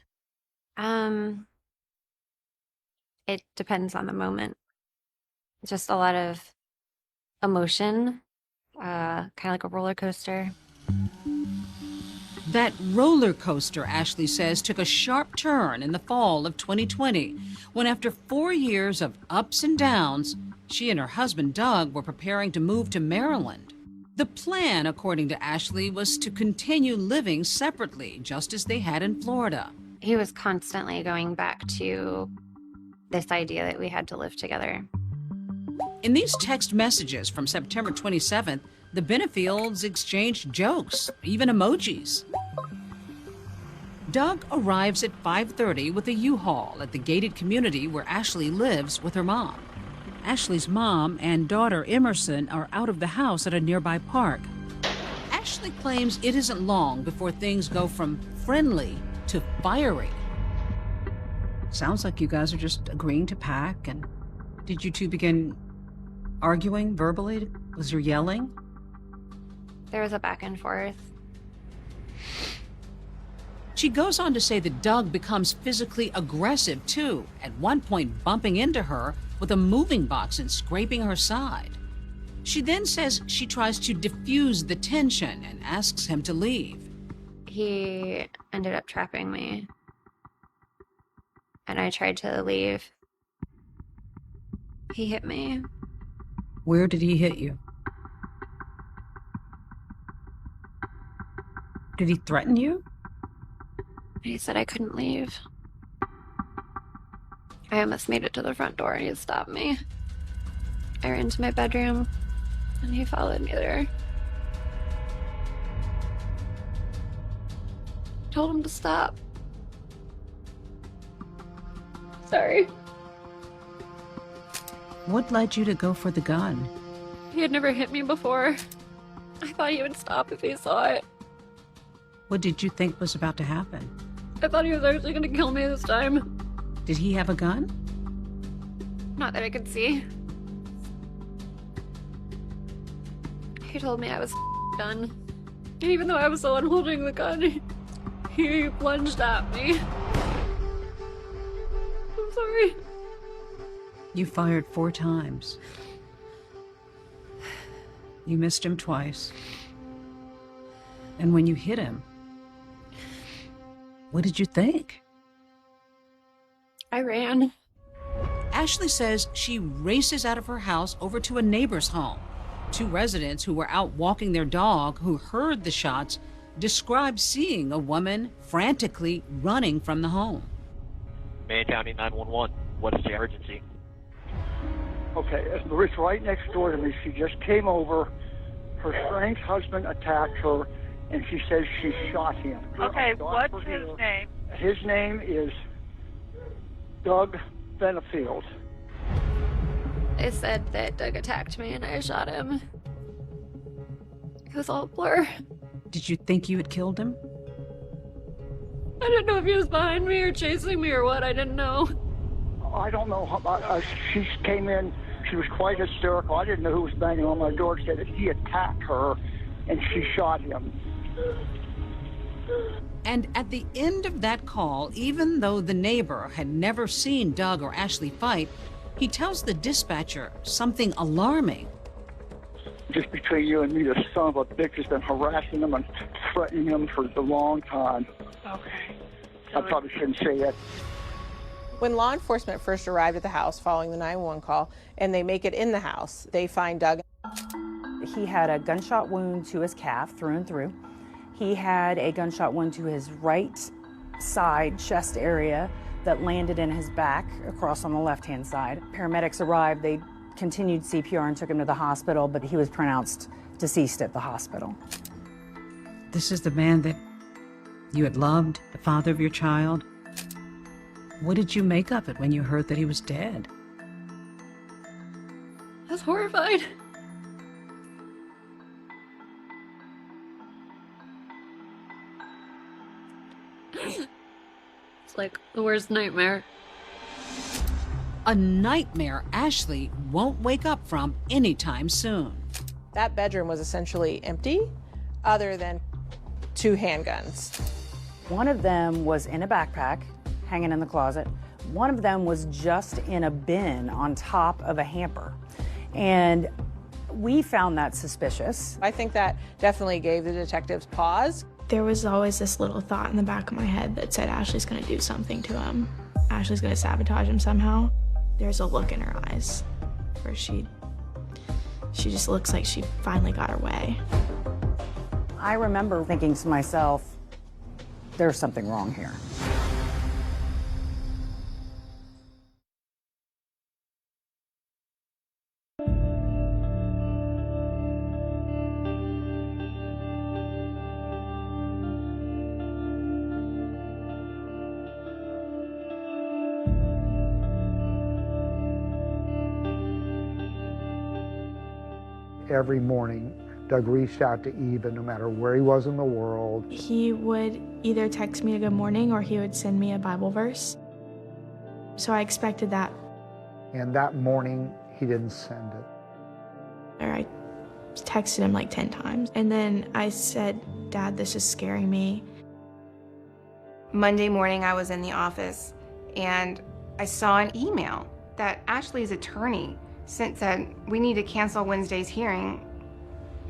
It depends on the moment. Just a lot of emotion, kind of like a roller coaster. That roller coaster, Ashley says, took a sharp turn in the fall of 2020, when after 4 years of ups and downs, she and her husband, Doug, were preparing to move to Maryland. The plan, according to Ashley, was to continue living separately, just as they had in Florida. He was constantly going back to this idea that we had to live together. In these text messages from September 27th, the Benefields exchanged jokes, even emojis. Doug arrives at 5:30 with a U-Haul at the gated community where Ashley lives with her mom. Ashley's mom and daughter Emerson are out of the house at a nearby park. Ashley claims it isn't long before things go from friendly to fiery. Sounds like you guys are just agreeing to pack. And did you two begin arguing verbally? Was there yelling? There was a back and forth. She goes on to say that Doug becomes physically aggressive too, at one point bumping into her with a moving box and scraping her side. She then says she tries to diffuse the tension and asks him to leave. He ended up trapping me, and I tried to leave. He hit me. Where did he hit you? Did he threaten you? He said I couldn't leave. I almost made it to the front door and he stopped me. I ran to my bedroom and he followed me there. Told him to stop. Sorry. What led you to go for the gun? He had never hit me before. I thought he would stop if he saw it. What did you think was about to happen? I thought he was actually going to kill me this time. Did he have a gun? Not that I could see. He told me I was done. And even though I was the one holding the gun, he plunged at me. I'm sorry. You fired 4 times. You missed him twice. And when you hit him, what did you think? I ran. Ashley says she races out of her house over to a neighbor's home. Two residents who were out walking their dog who heard the shots described seeing a woman frantically running from the home. Maine County 911, what is the emergency? Okay, Marie's right next door to me. She just came over. Her strange husband attacked her, and she says she shot him. Okay, what's his name? His name is Doug Benefield. They said that Doug attacked me and I shot him. It was all a blur. Did you think you had killed him? I didn't know if he was behind me or chasing me or what. I didn't know. I don't know. She came in. She was quite hysterical. I didn't know who was banging on my door. Said that he attacked her, and she shot him. And at the end of that call, even though the neighbor had never seen Doug or Ashley fight, he tells the dispatcher something alarming. Just between you and me, the son of a bitch has been harassing him and threatening him for a long time. Okay. I probably shouldn't say that. When law enforcement first arrived at the house following the 911 call, and they make it in the house, they find Doug. He had a gunshot wound to his calf through and through. He had a gunshot wound to his right side chest area that landed in his back across on the left-hand side. Paramedics arrived, they continued CPR and took him to the hospital, but he was pronounced deceased at the hospital. This is the man that you had loved, the father of your child. What did you make of it when you heard that he was dead? I was horrified. It's like the worst nightmare. A nightmare Ashley won't wake up from anytime soon. That bedroom was essentially empty, other than 2 handguns. One of them was in a backpack, hanging in the closet. One of them was just in a bin on top of a hamper. And we found that suspicious. I think that definitely gave the detectives pause. There was always this little thought in the back of my head that said Ashley's gonna do something to him. Ashley's gonna sabotage him somehow. There's a look in her eyes where she just looks like she finally got her way. I remember thinking to myself, there's something wrong here. Every morning, Doug reached out to Eva no matter where he was in the world. He would either text me a good morning or he would send me a Bible verse. So I expected that. And that morning, he didn't send it. Or I texted him like 10 times. And then I said, Dad, this is scaring me. Monday morning, I was in the office and I saw an email that Ashley's attorney sent said, we need to cancel Wednesday's hearing.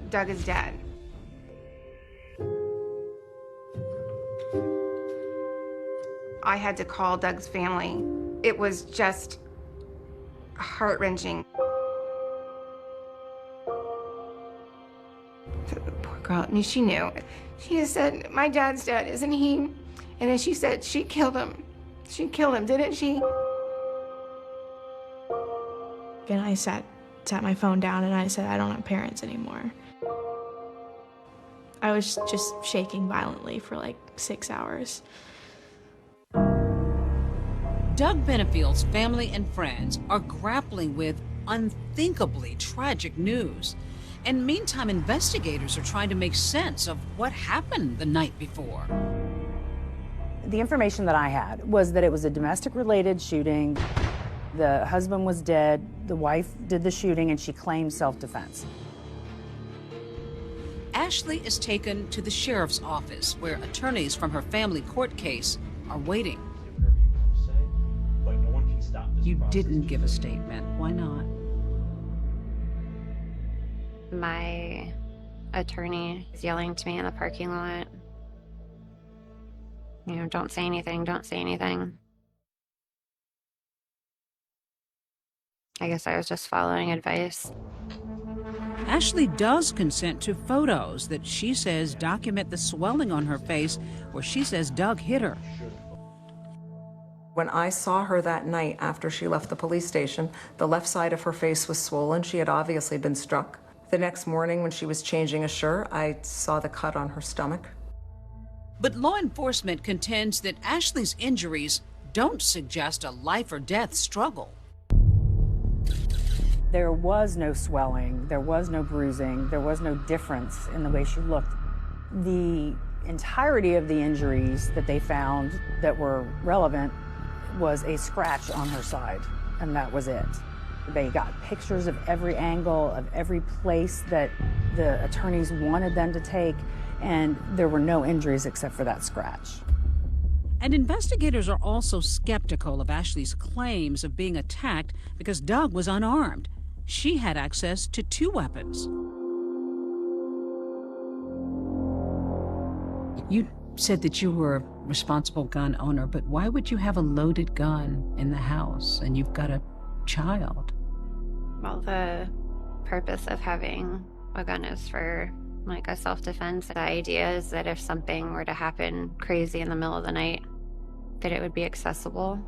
Doug is dead. I had to call Doug's family. It was just heart-wrenching. The poor girl, I mean, she knew. She just said, my dad's dead, isn't he? And then she said, she killed him. She killed him, didn't she? And I sat my phone down and I said, I don't have parents anymore. I was just shaking violently for like 6 hours. Doug Benefield's family and friends are grappling with unthinkably tragic news. And meantime, investigators are trying to make sense of what happened the night before. The information that I had was that it was a domestic-related shooting. The husband was dead, the wife did the shooting, and she claimed self-defense. Ashley is taken to the sheriff's office, where attorneys from her family court case are waiting. You didn't give a statement. Why not? My attorney is yelling to me in the parking lot. You know, don't say anything, don't say anything. I guess I was just following advice. Ashley does consent to photos that she says document the swelling on her face where she says Doug hit her. When I saw her that night after she left the police station, the left side of her face was swollen. She had obviously been struck. The next morning when she was changing a shirt, I saw the cut on her stomach. But law enforcement contends that Ashley's injuries don't suggest a life or death struggle. There was no swelling, there was no bruising, there was no difference in the way she looked. The entirety of the injuries that they found that were relevant was a scratch on her side, and that was it. They got pictures of every angle, of every place that the attorneys wanted them to take, and there were no injuries except for that scratch. And investigators are also skeptical of Ashley's claims of being attacked because Doug was unarmed. She had access to 2 weapons. You said that you were a responsible gun owner, but why would you have a loaded gun in the house and you've got a child? Well, the purpose of having a gun is for like a self-defense. The idea is that if something were to happen crazy in the middle of the night, that it would be accessible.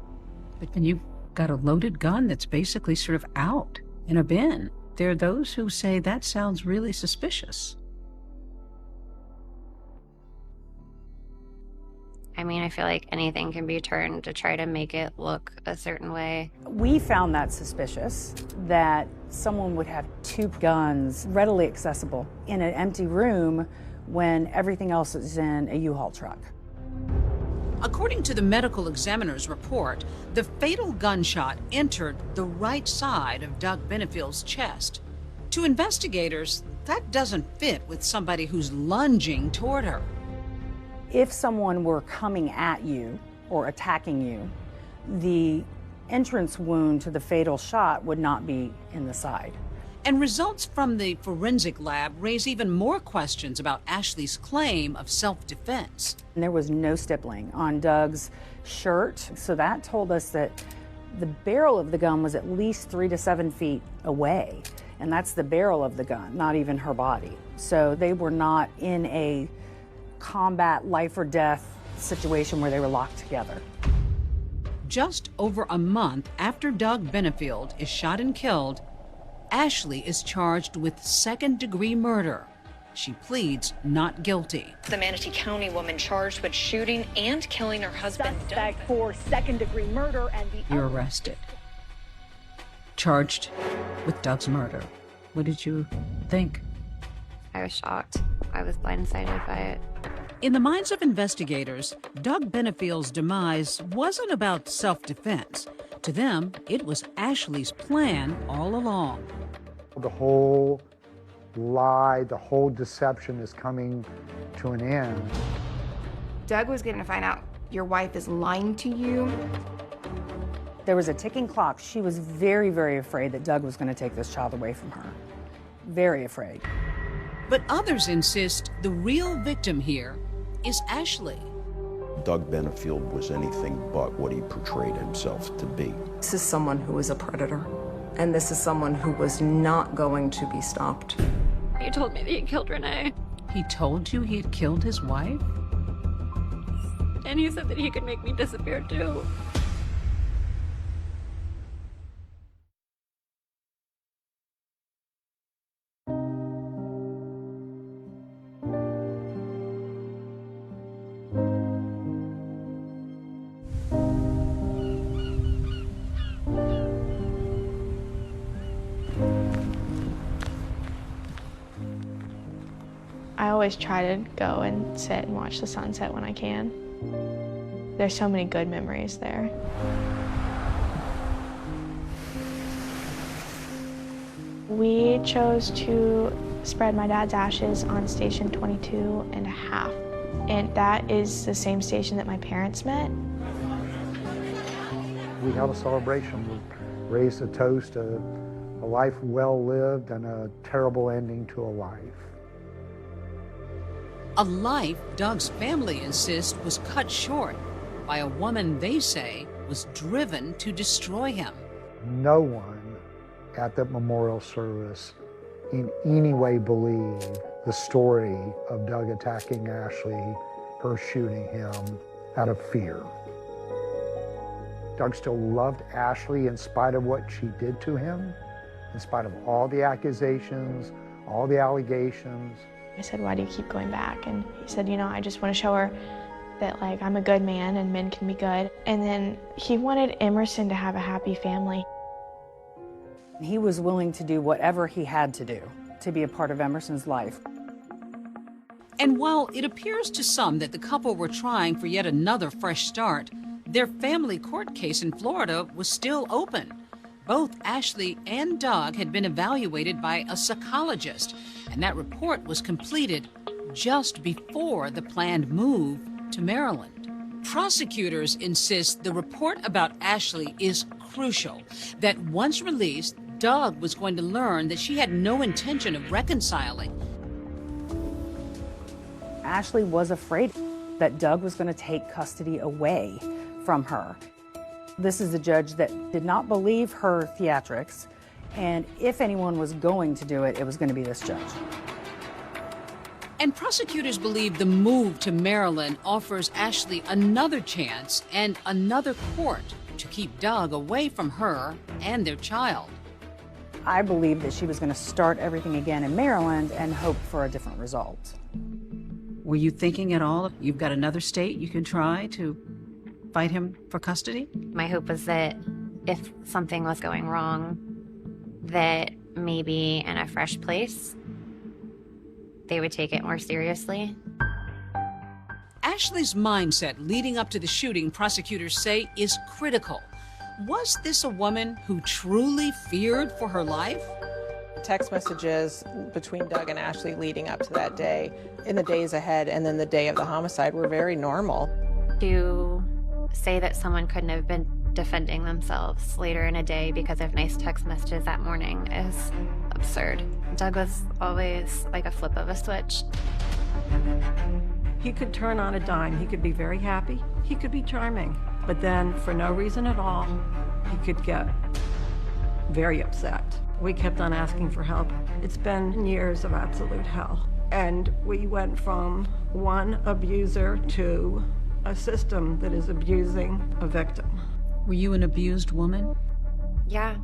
But then you've got a loaded gun that's basically sort of out in a bin. There are those who say that sounds really suspicious. I mean, I feel like anything can be turned to try to make it look a certain way. We found that suspicious, that someone would have 2 guns readily accessible in an empty room when everything else is in a U-Haul truck. According to the medical examiner's report, the fatal gunshot entered the right side of Doug Benefield's chest. To investigators, that doesn't fit with somebody who's lunging toward her. If someone were coming at you or attacking you, the entrance wound to the fatal shot would not be in the side. And results from the forensic lab raise even more questions about Ashley's claim of self-defense. And there was no stippling on Doug's shirt, so that told us that the barrel of the gun was at least 3 to 7 feet away, and that's the barrel of the gun, not even her body. So they were not in a combat life or death situation where they were locked together. Just over a month after Doug Benefield is shot and killed, Ashley is charged with second-degree murder. She pleads not guilty. The Manatee County woman charged with shooting and killing her husband. Suspect for second-degree murder and the You're arrested. Charged with Doug's murder. What did you think? I was shocked. I was blindsided by it. In the minds of investigators, Doug Benefield's demise wasn't about self-defense. To them, it was Ashley's plan all along. The whole lie, the whole deception is coming to an end. Doug was going to find out your wife is lying to you. There was a ticking clock. She was very, very afraid that Doug was going to take this child away from her. Very afraid. But others insist the real victim here is Ashley. Doug Benefield was anything but what he portrayed himself to be. This is someone who is a predator, and this is someone who was not going to be stopped. He told me that he killed Renee. He told you he had killed his wife? And he said that he could make me disappear too. I always try to go and sit and watch the sunset when I can. There's so many good memories there. We chose to spread my dad's ashes on station 22.5, and that is the same station that my parents met. We held a celebration. We raised a toast to a life well lived and a terrible ending to a life. A life Doug's family insists was cut short by a woman they say was driven to destroy him. No one at that memorial service in any way believe the story of Doug attacking Ashley, her shooting him out of fear. Doug still loved Ashley in spite of what she did to him, in spite of all the accusations, all the allegations. I said, why do you keep going back? And he said, you know, I just want to show her that, like, I'm a good man and men can be good. And then he wanted Emerson to have a happy family. He was willing to do whatever he had to do to be a part of Emerson's life. And while it appears to some that the couple were trying for yet another fresh start, their family court case in Florida was still open. Both Ashley and Doug had been evaluated by a psychologist, and that report was completed just before the planned move to Maryland. Prosecutors insist the report about Ashley is crucial, that once released, Doug was going to learn that she had no intention of reconciling. Ashley was afraid that Doug was going to take custody away from her. This is a judge that did not believe her theatrics, and if anyone was going to do it, it was going to be this judge. And prosecutors believe the move to Maryland offers Ashley another chance and another court to keep Doug away from her and their child. I believed that she was going to start everything again in Maryland and hope for a different result. Were you thinking at all, you've got another state you can try to fight him for custody? My hope was that if something was going wrong, that maybe in a fresh place, they would take it more seriously. Ashley's mindset leading up to the shooting, prosecutors say, is critical. Was this a woman who truly feared for her life? Text messages between Doug and Ashley leading up to that day, in the days ahead, and then the day of the homicide were very normal. To say that someone couldn't have been defending themselves later in a day because of nice text messages that morning is absurd. Doug was always like a flip of a switch. He could turn on a dime. He could be very happy. He could be charming. But then, for no reason at all, he could get very upset. We kept on asking for help. It's been years of absolute hell. And we went from one abuser to a system that is abusing a victim. Were you an abused woman? Yeah,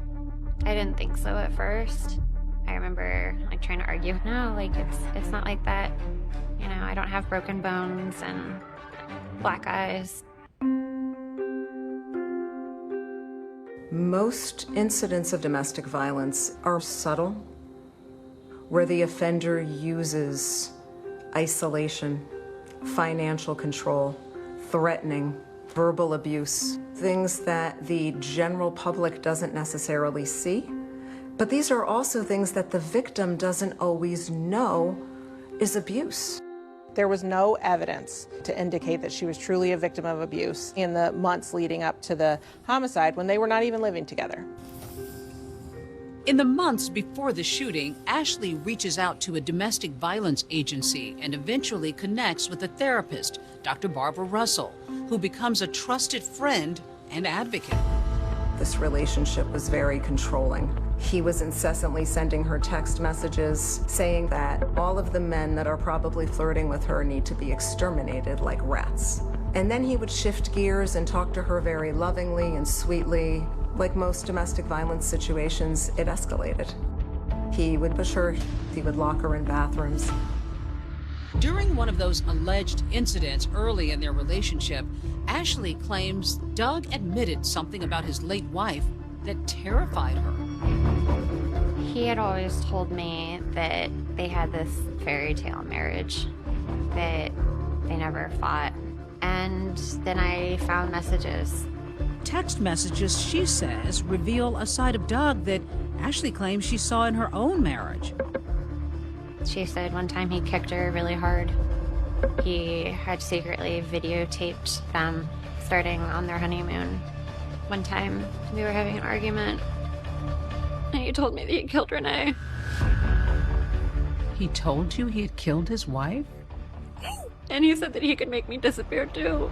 I didn't think so at first. I remember like trying to argue, no, like it's not like that. You know, I don't have broken bones and black eyes. Most incidents of domestic violence are subtle, where the offender uses isolation, financial control, threatening, verbal abuse, things that the general public doesn't necessarily see. But these are also things that the victim doesn't always know is abuse. There was no evidence to indicate that she was truly a victim of abuse in the months leading up to the homicide when they were not even living together. In the months before the shooting, Ashley reaches out to a domestic violence agency and eventually connects with a therapist, Dr. Barbara Russell, who becomes a trusted friend and advocate. This relationship was very controlling. He was incessantly sending her text messages saying that all of the men that are probably flirting with her need to be exterminated like rats. And then he would shift gears and talk to her very lovingly and sweetly. Like most domestic violence situations, it escalated. He would push her, he would lock her in bathrooms. During one of those alleged incidents early in their relationship, Ashley claims Doug admitted something about his late wife that terrified her. He had always told me that they had this fairy tale marriage, that they never fought. And then I found messages. Text messages, she says, reveal a side of Doug that Ashley claims she saw in her own marriage. She said one time he kicked her really hard. He had secretly videotaped them starting on their honeymoon. One time we were having an argument and he told me that he killed Renee. He told you he had killed his wife? And he said that he could make me disappear too.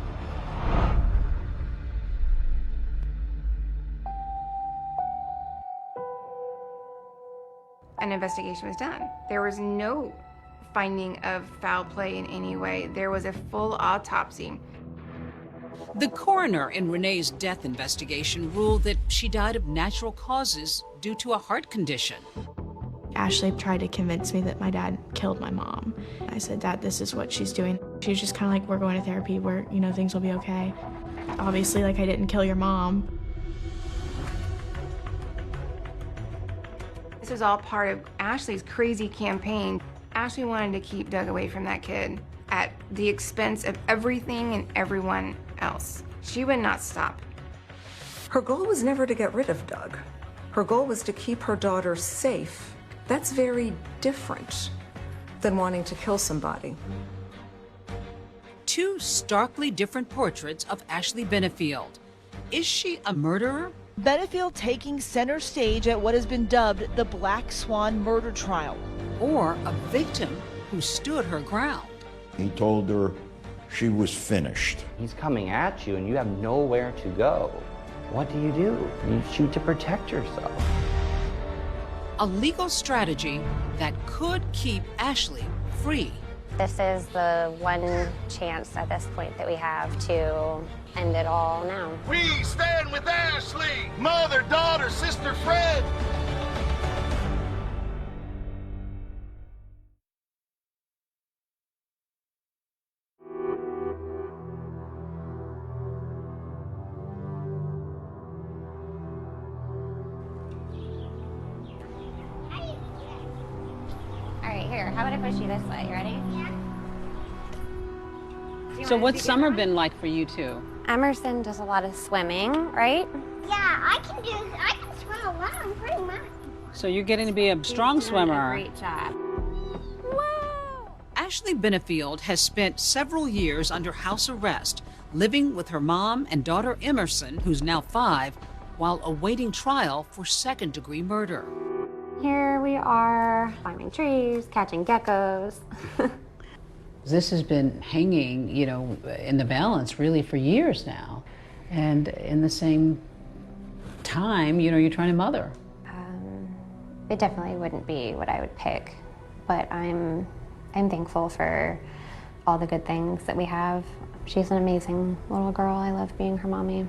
an investigation was done. There was no finding of foul play in any way. There was a full autopsy. The coroner in Renee's death investigation ruled that she died of natural causes due to a heart condition. Ashley tried to convince me that my dad killed my mom. I said, Dad, this is what she's doing. She was just kind of like, we're going to therapy, where, you know, things will be okay. Obviously, like, I didn't kill your mom. This was all part of Ashley's crazy campaign. Ashley wanted to keep Doug away from that kid at the expense of everything and everyone else. She would not stop. Her goal was never to get rid of Doug. Her goal was to keep her daughter safe. That's very different than wanting to kill somebody. Two starkly different portraits of Ashley Benefield. Is she a murderer? Benefield taking center stage at what has been dubbed the Black Swan murder trial. Or a victim who stood her ground? He told her she was finished. He's coming at you and you have nowhere to go. What do? You shoot to protect yourself. A legal strategy that could keep Ashley free. This is the one chance at this point that we have to end it all now. We stand with Ashley, mother, daughter, sister, friend. All right, here, how about I push you this way? You ready? Yeah. So what's summer been like for you two? Emerson does a lot of swimming, right? Yeah, I can swim alone pretty much. So you're getting to be a strong swimmer. Great job. Ashley Benefield has spent several years under house arrest, living with her mom and daughter Emerson, who's now 5, while awaiting trial for second-degree murder. Here we are, climbing trees, catching geckos. This has been hanging, you know, in the balance really for years now. And in the same time, you know, you're trying to mother. It definitely wouldn't be what I would pick, but I'm thankful for all the good things that we have. She's an amazing little girl. I love being her mommy.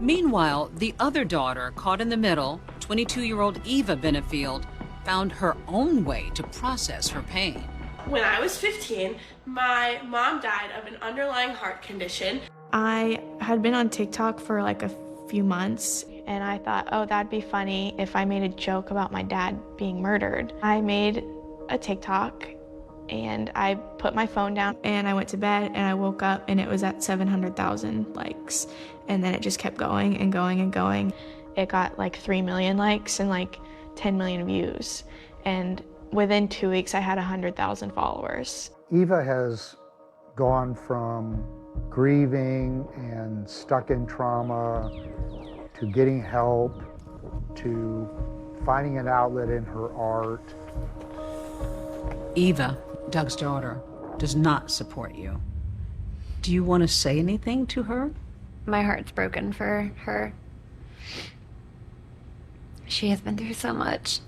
Meanwhile, the other daughter, caught in the middle, 22-year-old Eva Benefield, found her own way to process her pain. When I was 15, my mom died of an underlying heart condition. I had been on TikTok for like a few months, and I thought, oh, that'd be funny if I made a joke about my dad being murdered. I made a TikTok, and I put my phone down, and I went to bed, and I woke up, and it was at 700,000 likes. And then it just kept going and going and going. It got like 3 million likes and like 10 million views. And within 2 weeks, I had 100,000 followers. Eva has gone from grieving and stuck in trauma to getting help to finding an outlet in her art. Eva, Doug's daughter, does not support you. Do you want to say anything to her? My heart's broken for her. She has been through so much.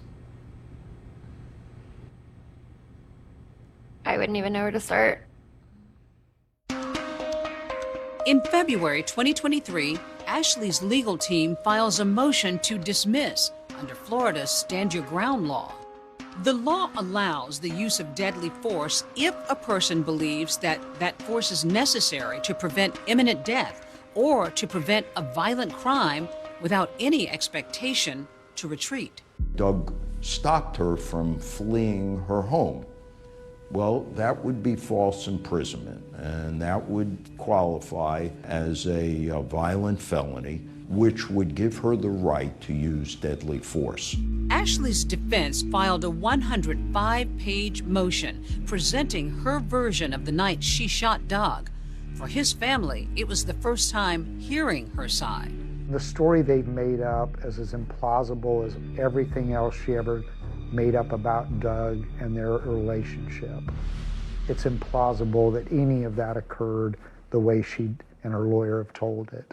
I wouldn't even know where to start. In February 2023, Ashley's legal team files a motion to dismiss under Florida's Stand Your Ground law. The law allows the use of deadly force if a person believes that that force is necessary to prevent imminent death or to prevent a violent crime without any expectation to retreat. Doug stopped her from fleeing her home. Well, that would be false imprisonment, and that would qualify as a violent felony, which would give her the right to use deadly force. Ashley's defense filed a 105-page motion presenting her version of the night she shot Doug. For his family, it was the first time hearing her side. The story they've made up is as implausible as everything else she ever made up about Doug and their relationship. It's implausible that any of that occurred the way she and her lawyer have told it.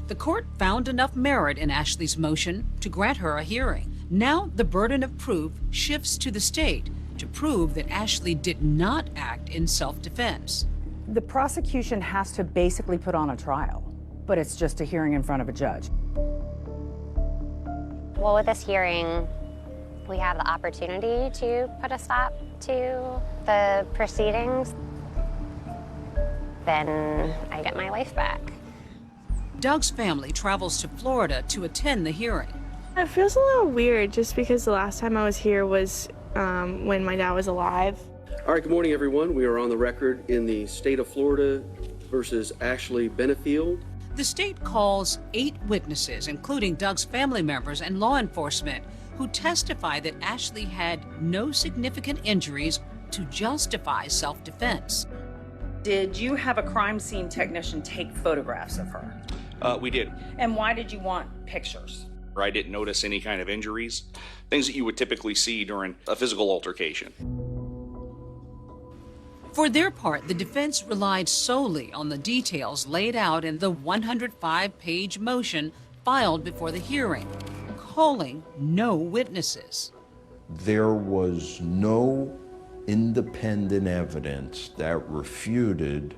The court found enough merit in Ashley's motion to grant her a hearing, Now the burden of proof shifts to the state to prove that Ashley did not act in self-defense. The prosecution has to basically put on a trial, but it's just a hearing in front of a judge. Well, with this hearing, we have the opportunity to put a stop to the proceedings. Then I get my life back. Doug's family travels to Florida to attend the hearing. It feels a little weird just because the last time I was here was when my dad was alive. All right, good morning, everyone. We are on the record in the state of Florida versus Ashley Benefield. The state calls 8 witnesses, including Doug's family members and law enforcement, who testify that Ashley had no significant injuries to justify self-defense. Did you have a crime scene technician take photographs of her? We did. And why did you want pictures? I didn't notice any kind of injuries, things that you would typically see during a physical altercation. For their part, the defense relied solely on the details laid out in the 105-page motion filed before the hearing, calling no witnesses. There was no independent evidence that refuted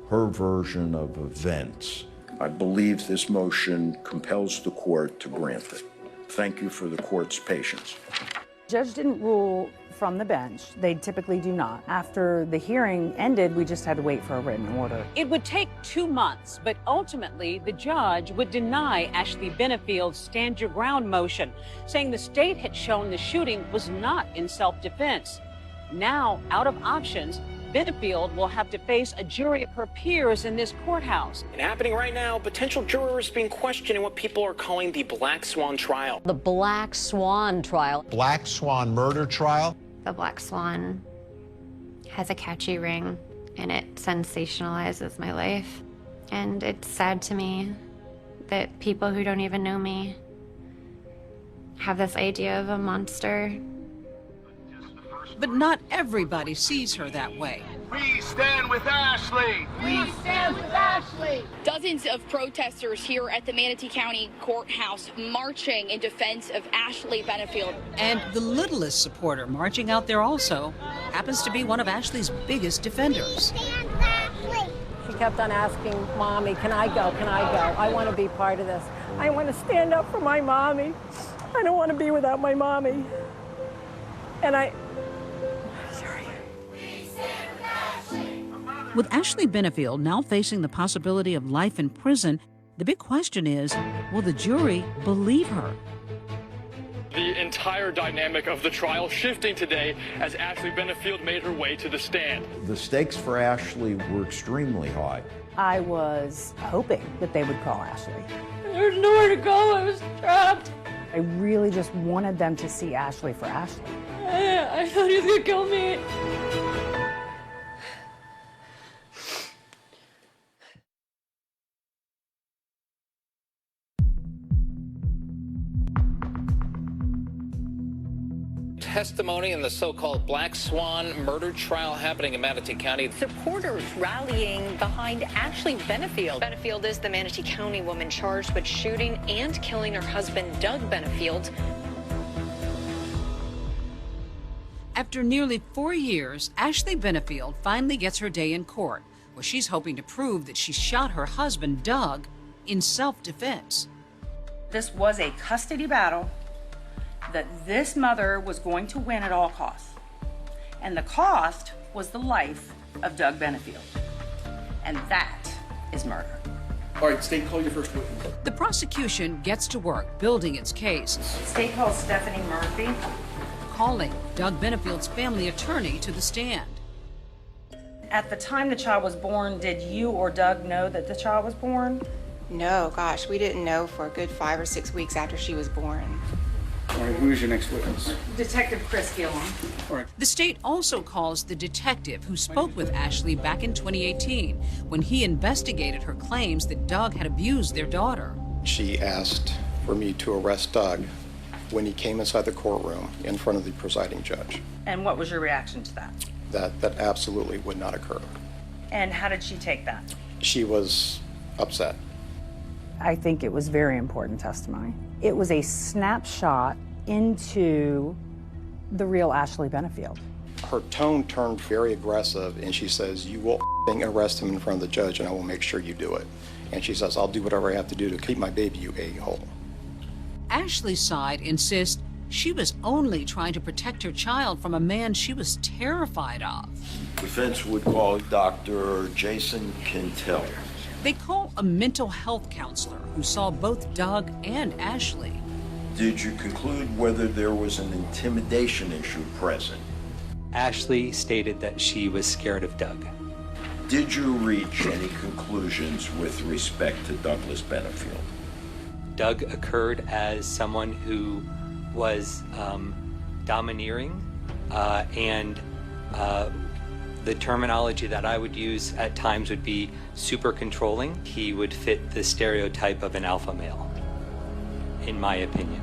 her version of events. I believe this motion compels the court to grant it. Thank you for the court's patience. Judge didn't rule from the bench. They typically do not. After the hearing ended, we just had to wait for a written order. It would take 2 months, but ultimately the judge would deny Ashley Benefield's stand your ground motion, saying the state had shown the shooting was not in self-defense. Now, out of options, Benefield will have to face a jury of her peers in this courthouse. And happening right now, potential jurors being questioned in what people are calling the Black Swan Trial. The Black Swan Trial. Black Swan murder trial. The Black Swan has a catchy ring, and it sensationalizes my life. And it's sad to me that people who don't even know me have this idea of a monster. But not everybody sees her that way. We stand with Ashley. We stand with Ashley. Dozens of protesters here at the Manatee County Courthouse marching in defense of Ashley Benefield. And the littlest supporter marching out there also happens to be one of Ashley's biggest defenders. She kept on asking, Mommy, can I go? Can I go? I want to be part of this. I want to stand up for my mommy. I don't want to be without my mommy. And With Ashley Benefield now facing the possibility of life in prison, the big question is, will the jury believe her? The entire dynamic of the trial shifting today as Ashley Benefield made her way to the stand. The stakes for Ashley were extremely high. I was hoping that they would call Ashley. There's nowhere to go. I was trapped. I really just wanted them to see Ashley for Ashley. I thought he was gonna kill me. Testimony in the so-called Black Swan murder trial happening in Manatee County. Supporters rallying behind Ashley Benefield. Benefield is the Manatee County woman charged with shooting and killing her husband, Doug Benefield. After nearly 4 years, Ashley Benefield finally gets her day in court, where she's hoping to prove that she shot her husband, Doug, in self-defense. This was a custody battle that this mother was going to win at all costs. And the cost was the life of Doug Benefield. And that is murder. All right, state, call your first witness. The prosecution gets to work building its case. State calls Stephanie Murphy. Calling Doug Benefield's family attorney to the stand. At the time the child was born, did you or Doug know that the child was born? No, gosh, we didn't know for a good 5 or 6 weeks after she was born. All right, who's your next witness? Detective Chris Gillum. All right. The state also calls the detective who spoke with Ashley back in 2018 when he investigated her claims that Doug had abused their daughter. She asked for me to arrest Doug when he came inside the courtroom in front of the presiding judge. And what was your reaction to that? That absolutely would not occur. And how did she take that? She was upset. I think it was very important testimony. It was a snapshot into the real Ashley Benefield. Her tone turned very aggressive, and she says, "You will arrest him in front of the judge, and I will make sure you do it." And she says, "I'll do whatever I have to do to keep my baby, you a-hole." Ashley's side insists she was only trying to protect her child from a man she was terrified of. Defense would call Dr. Jason Quintel. They call a mental health counselor who saw both Doug and Ashley. Did you conclude whether there was an intimidation issue present? Ashley stated that she was scared of Doug. Did you reach any conclusions with respect to Douglas Benefield? Doug occurred as someone who was domineering, and the terminology that I would use at times would be super controlling. He would fit the stereotype of an alpha male, in my opinion.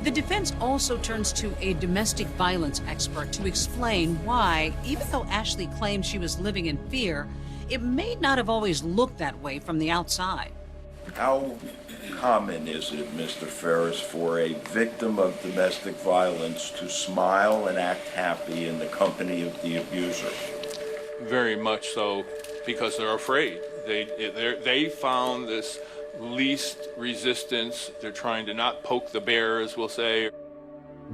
The defense also turns to a domestic violence expert to explain why, even though Ashley claimed she was living in fear, it may not have always looked that way from the outside. How common is it, Mr. Ferris, for a victim of domestic violence to smile and act happy in the company of the abuser? Very much so, because they're afraid. They found this least resistance. They're trying to not poke the bear, as we'll say.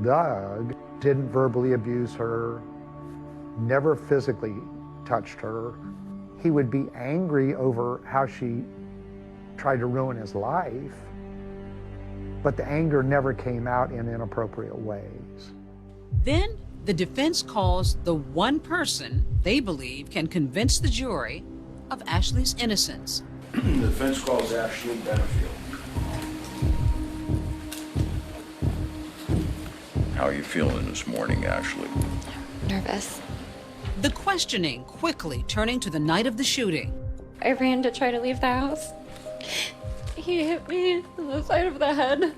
Doug didn't verbally abuse her, never physically touched her. He would be angry over how she tried to ruin his life, but the anger never came out in inappropriate ways. Then the defense calls the one person they believe can convince the jury of Ashley's innocence. The defense calls Ashley Benefield. How are you feeling this morning, Ashley? Nervous. The questioning quickly turning to the night of the shooting. I ran to try to leave the house. He hit me on the side of the head.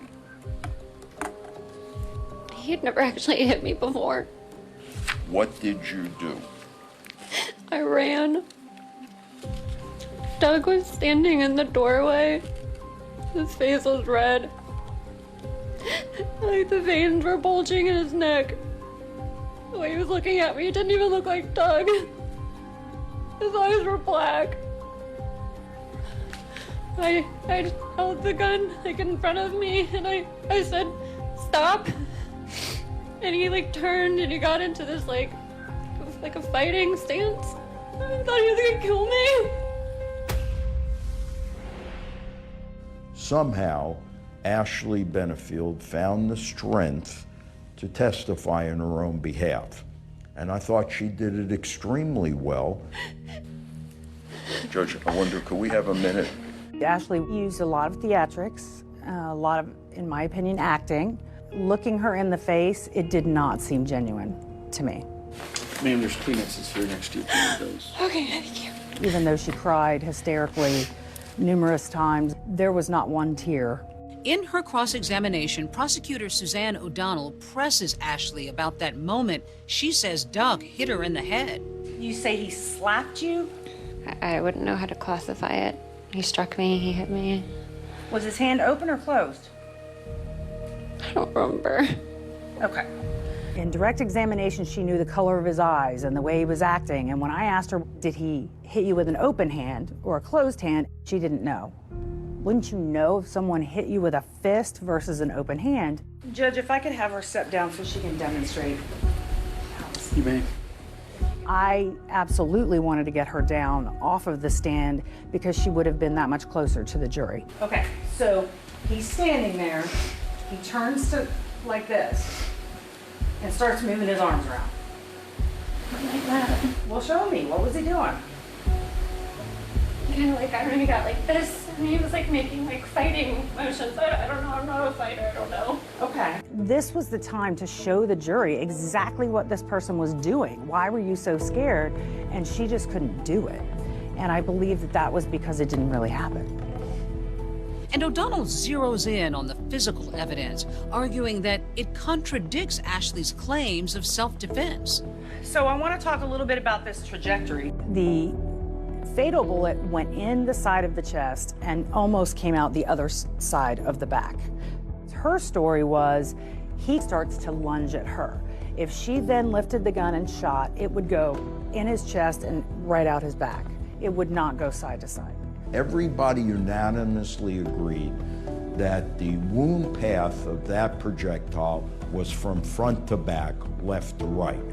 He had never actually hit me before. What did you do? I ran. Doug was standing in the doorway. His face was red. Like the veins were bulging in his neck. The way he was looking at me, it didn't even look like Doug. His eyes were black. I held the gun like in front of me, and I said, "Stop." And he like turned and he got into this like a fighting stance. I thought he was gonna kill me. Somehow, Ashley Benefield found the strength to testify on her own behalf. And I thought she did it extremely well. Judge, I wonder, could we have a minute? Ashley used a lot of theatrics, a lot of, in my opinion, acting. Looking her in the face, it did not seem genuine to me. Ma'am, there's Kleenexes here next to you. Those. Okay, thank you. Even though she cried hysterically numerous times, there was not one tear. In her cross-examination, prosecutor Suzanne O'Donnell presses Ashley about that moment she says Doug hit her in the head. You say he slapped you? I wouldn't know how to classify it. He struck me, he hit me. Was his hand open or closed? I don't remember. Okay. In direct examination, she knew the color of his eyes and the way he was acting. And when I asked her, did he hit you with an open hand or a closed hand, she didn't know. Wouldn't you know if someone hit you with a fist versus an open hand? Judge, if I could have her step down so she can demonstrate. You may. I absolutely wanted to get her down off of the stand because she would have been that much closer to the jury. Okay, so he's standing there. He turns to like this and starts moving his arms around. Like that. Well, show me. What was he doing? Kind of like, I don't know, he got like this, and he was like making like fighting motions. I don't know, I'm not a fighter, I don't know. Okay. This was the time to show the jury exactly what this person was doing. Why were you so scared? And she just couldn't do it. And I believe that that was because it didn't really happen. And O'Donnell zeroes in on the physical evidence, arguing that it contradicts Ashley's claims of self-defense. So I want to talk a little bit about this trajectory. The fatal bullet went in the side of the chest and almost came out the other side of the back. Her story was he starts to lunge at her. If she then lifted the gun and shot, it would go in his chest and right out his back. It would not go side to side. Everybody unanimously agreed that the wound path of that projectile was from front to back, left to right.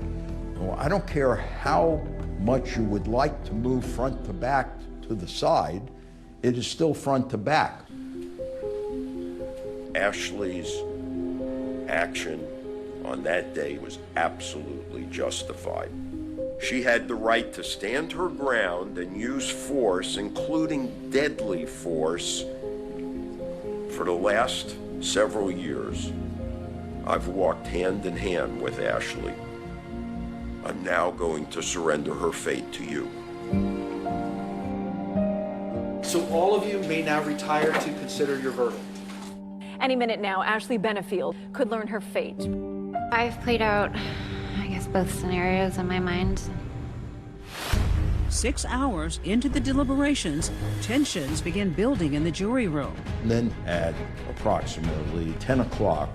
Well, I don't care how much you would like to move front to back to the side, it is still front to back. Ashley's action on that day was absolutely justified. She had the right to stand her ground and use force, including deadly force. For the last several years, I've walked hand in hand with Ashley. I'm now going to surrender her fate to you. So all of you may now retire to consider your verdict. Any minute now, Ashley Benefield could learn her fate. I've played out, I guess, both scenarios in my mind. 6 hours into the deliberations, tensions begin building in the jury room. And then at approximately 10 o'clock,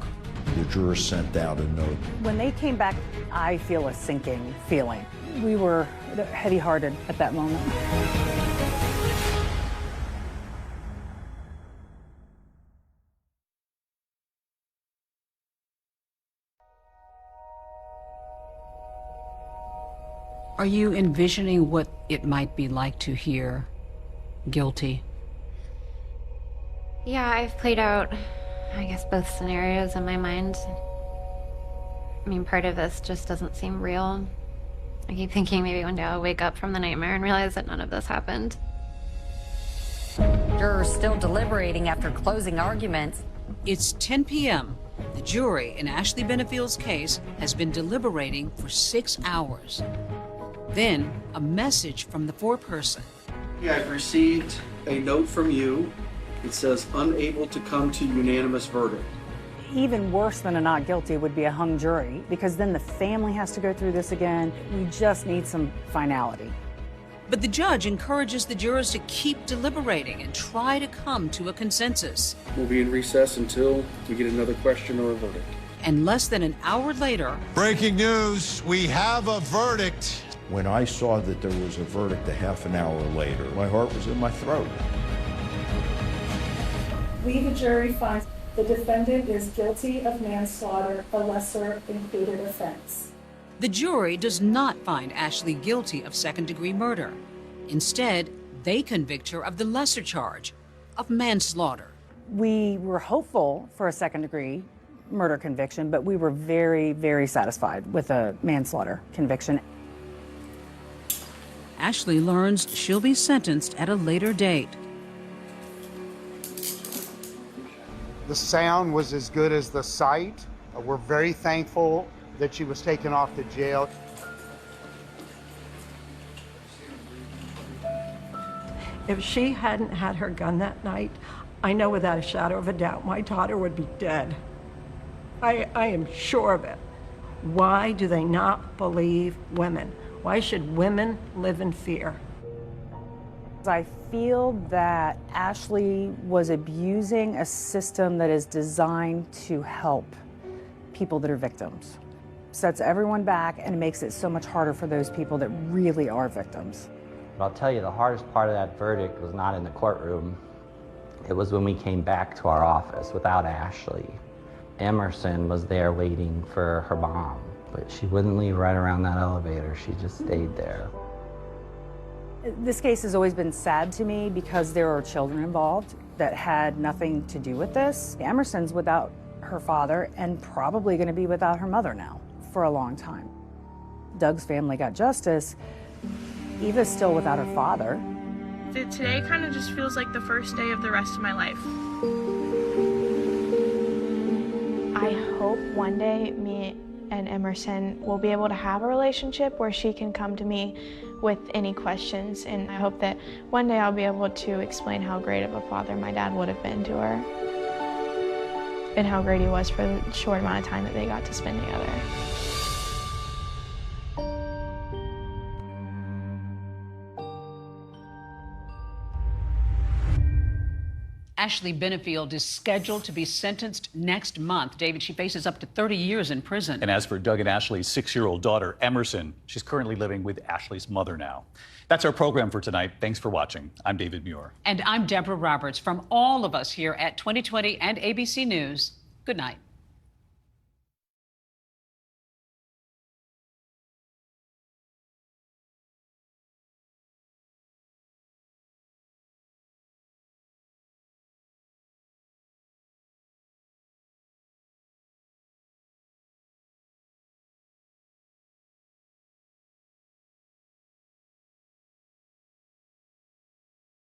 the jurors sent out a note. When they came back, I feel a sinking feeling. We were heavy-hearted at that moment. Are you envisioning what it might be like to hear guilty? Yeah, I've played out, I guess, both scenarios in my mind. I mean, part of this just doesn't seem real. I keep thinking maybe one day I'll wake up from the nightmare and realize that none of this happened. Jurors still deliberating after closing arguments. It's 10 p.m. The jury in Ashley Benefield's case has been deliberating for 6 hours. Then, a message from the foreperson. I've received a note from you. It says, unable to come to unanimous verdict. Even worse than a not guilty would be a hung jury, because then the family has to go through this again. We just need some finality. But the judge encourages the jurors to keep deliberating and try to come to a consensus. We'll be in recess until we get another question or a verdict. And less than an hour later... Breaking news, we have a verdict. When I saw that there was a verdict a half an hour later, my heart was in my throat. We, the jury, find the defendant is guilty of manslaughter, a lesser included offense. The jury does not find Ashley guilty of second-degree murder. Instead, they convict her of the lesser charge of manslaughter. We were hopeful for a second-degree murder conviction, but we were very, very satisfied with a manslaughter conviction. Ashley learns she'll be sentenced at a later date. The sound was as good as the sight. We're very thankful that she was taken off to jail. If she hadn't had her gun that night, I know without a shadow of a doubt my daughter would be dead. I am sure of it. Why do they not believe women? Why should women live in fear? I feel that Ashley was abusing a system that is designed to help people that are victims. Sets everyone back and makes it so much harder for those people that really are victims. But I'll tell you, the hardest part of that verdict was not in the courtroom. It was when we came back to our office without Ashley. Emerson was there waiting for her mom, but she wouldn't leave right around that elevator. She just stayed there. This case has always been sad to me because there are children involved that had nothing to do with this. Emerson's without her father and probably going to be without her mother now for a long time. Doug's family got justice. Eva's still without her father. Today kind of just feels like the first day of the rest of my life. I hope one day me and Emerson will be able to have a relationship where she can come to me with any questions, and I hope that one day I'll be able to explain how great of a father my dad would have been to her and how great he was for the short amount of time that they got to spend together. Ashley Benefield is scheduled to be sentenced next month. David, she faces up to 30 years in prison. And as for Doug and Ashley's 6-year-old daughter, Emerson, she's currently living with Ashley's mother now. That's our program for tonight. Thanks for watching. I'm David Muir. And I'm Deborah Roberts. From all of us here at 2020 and ABC News, good night.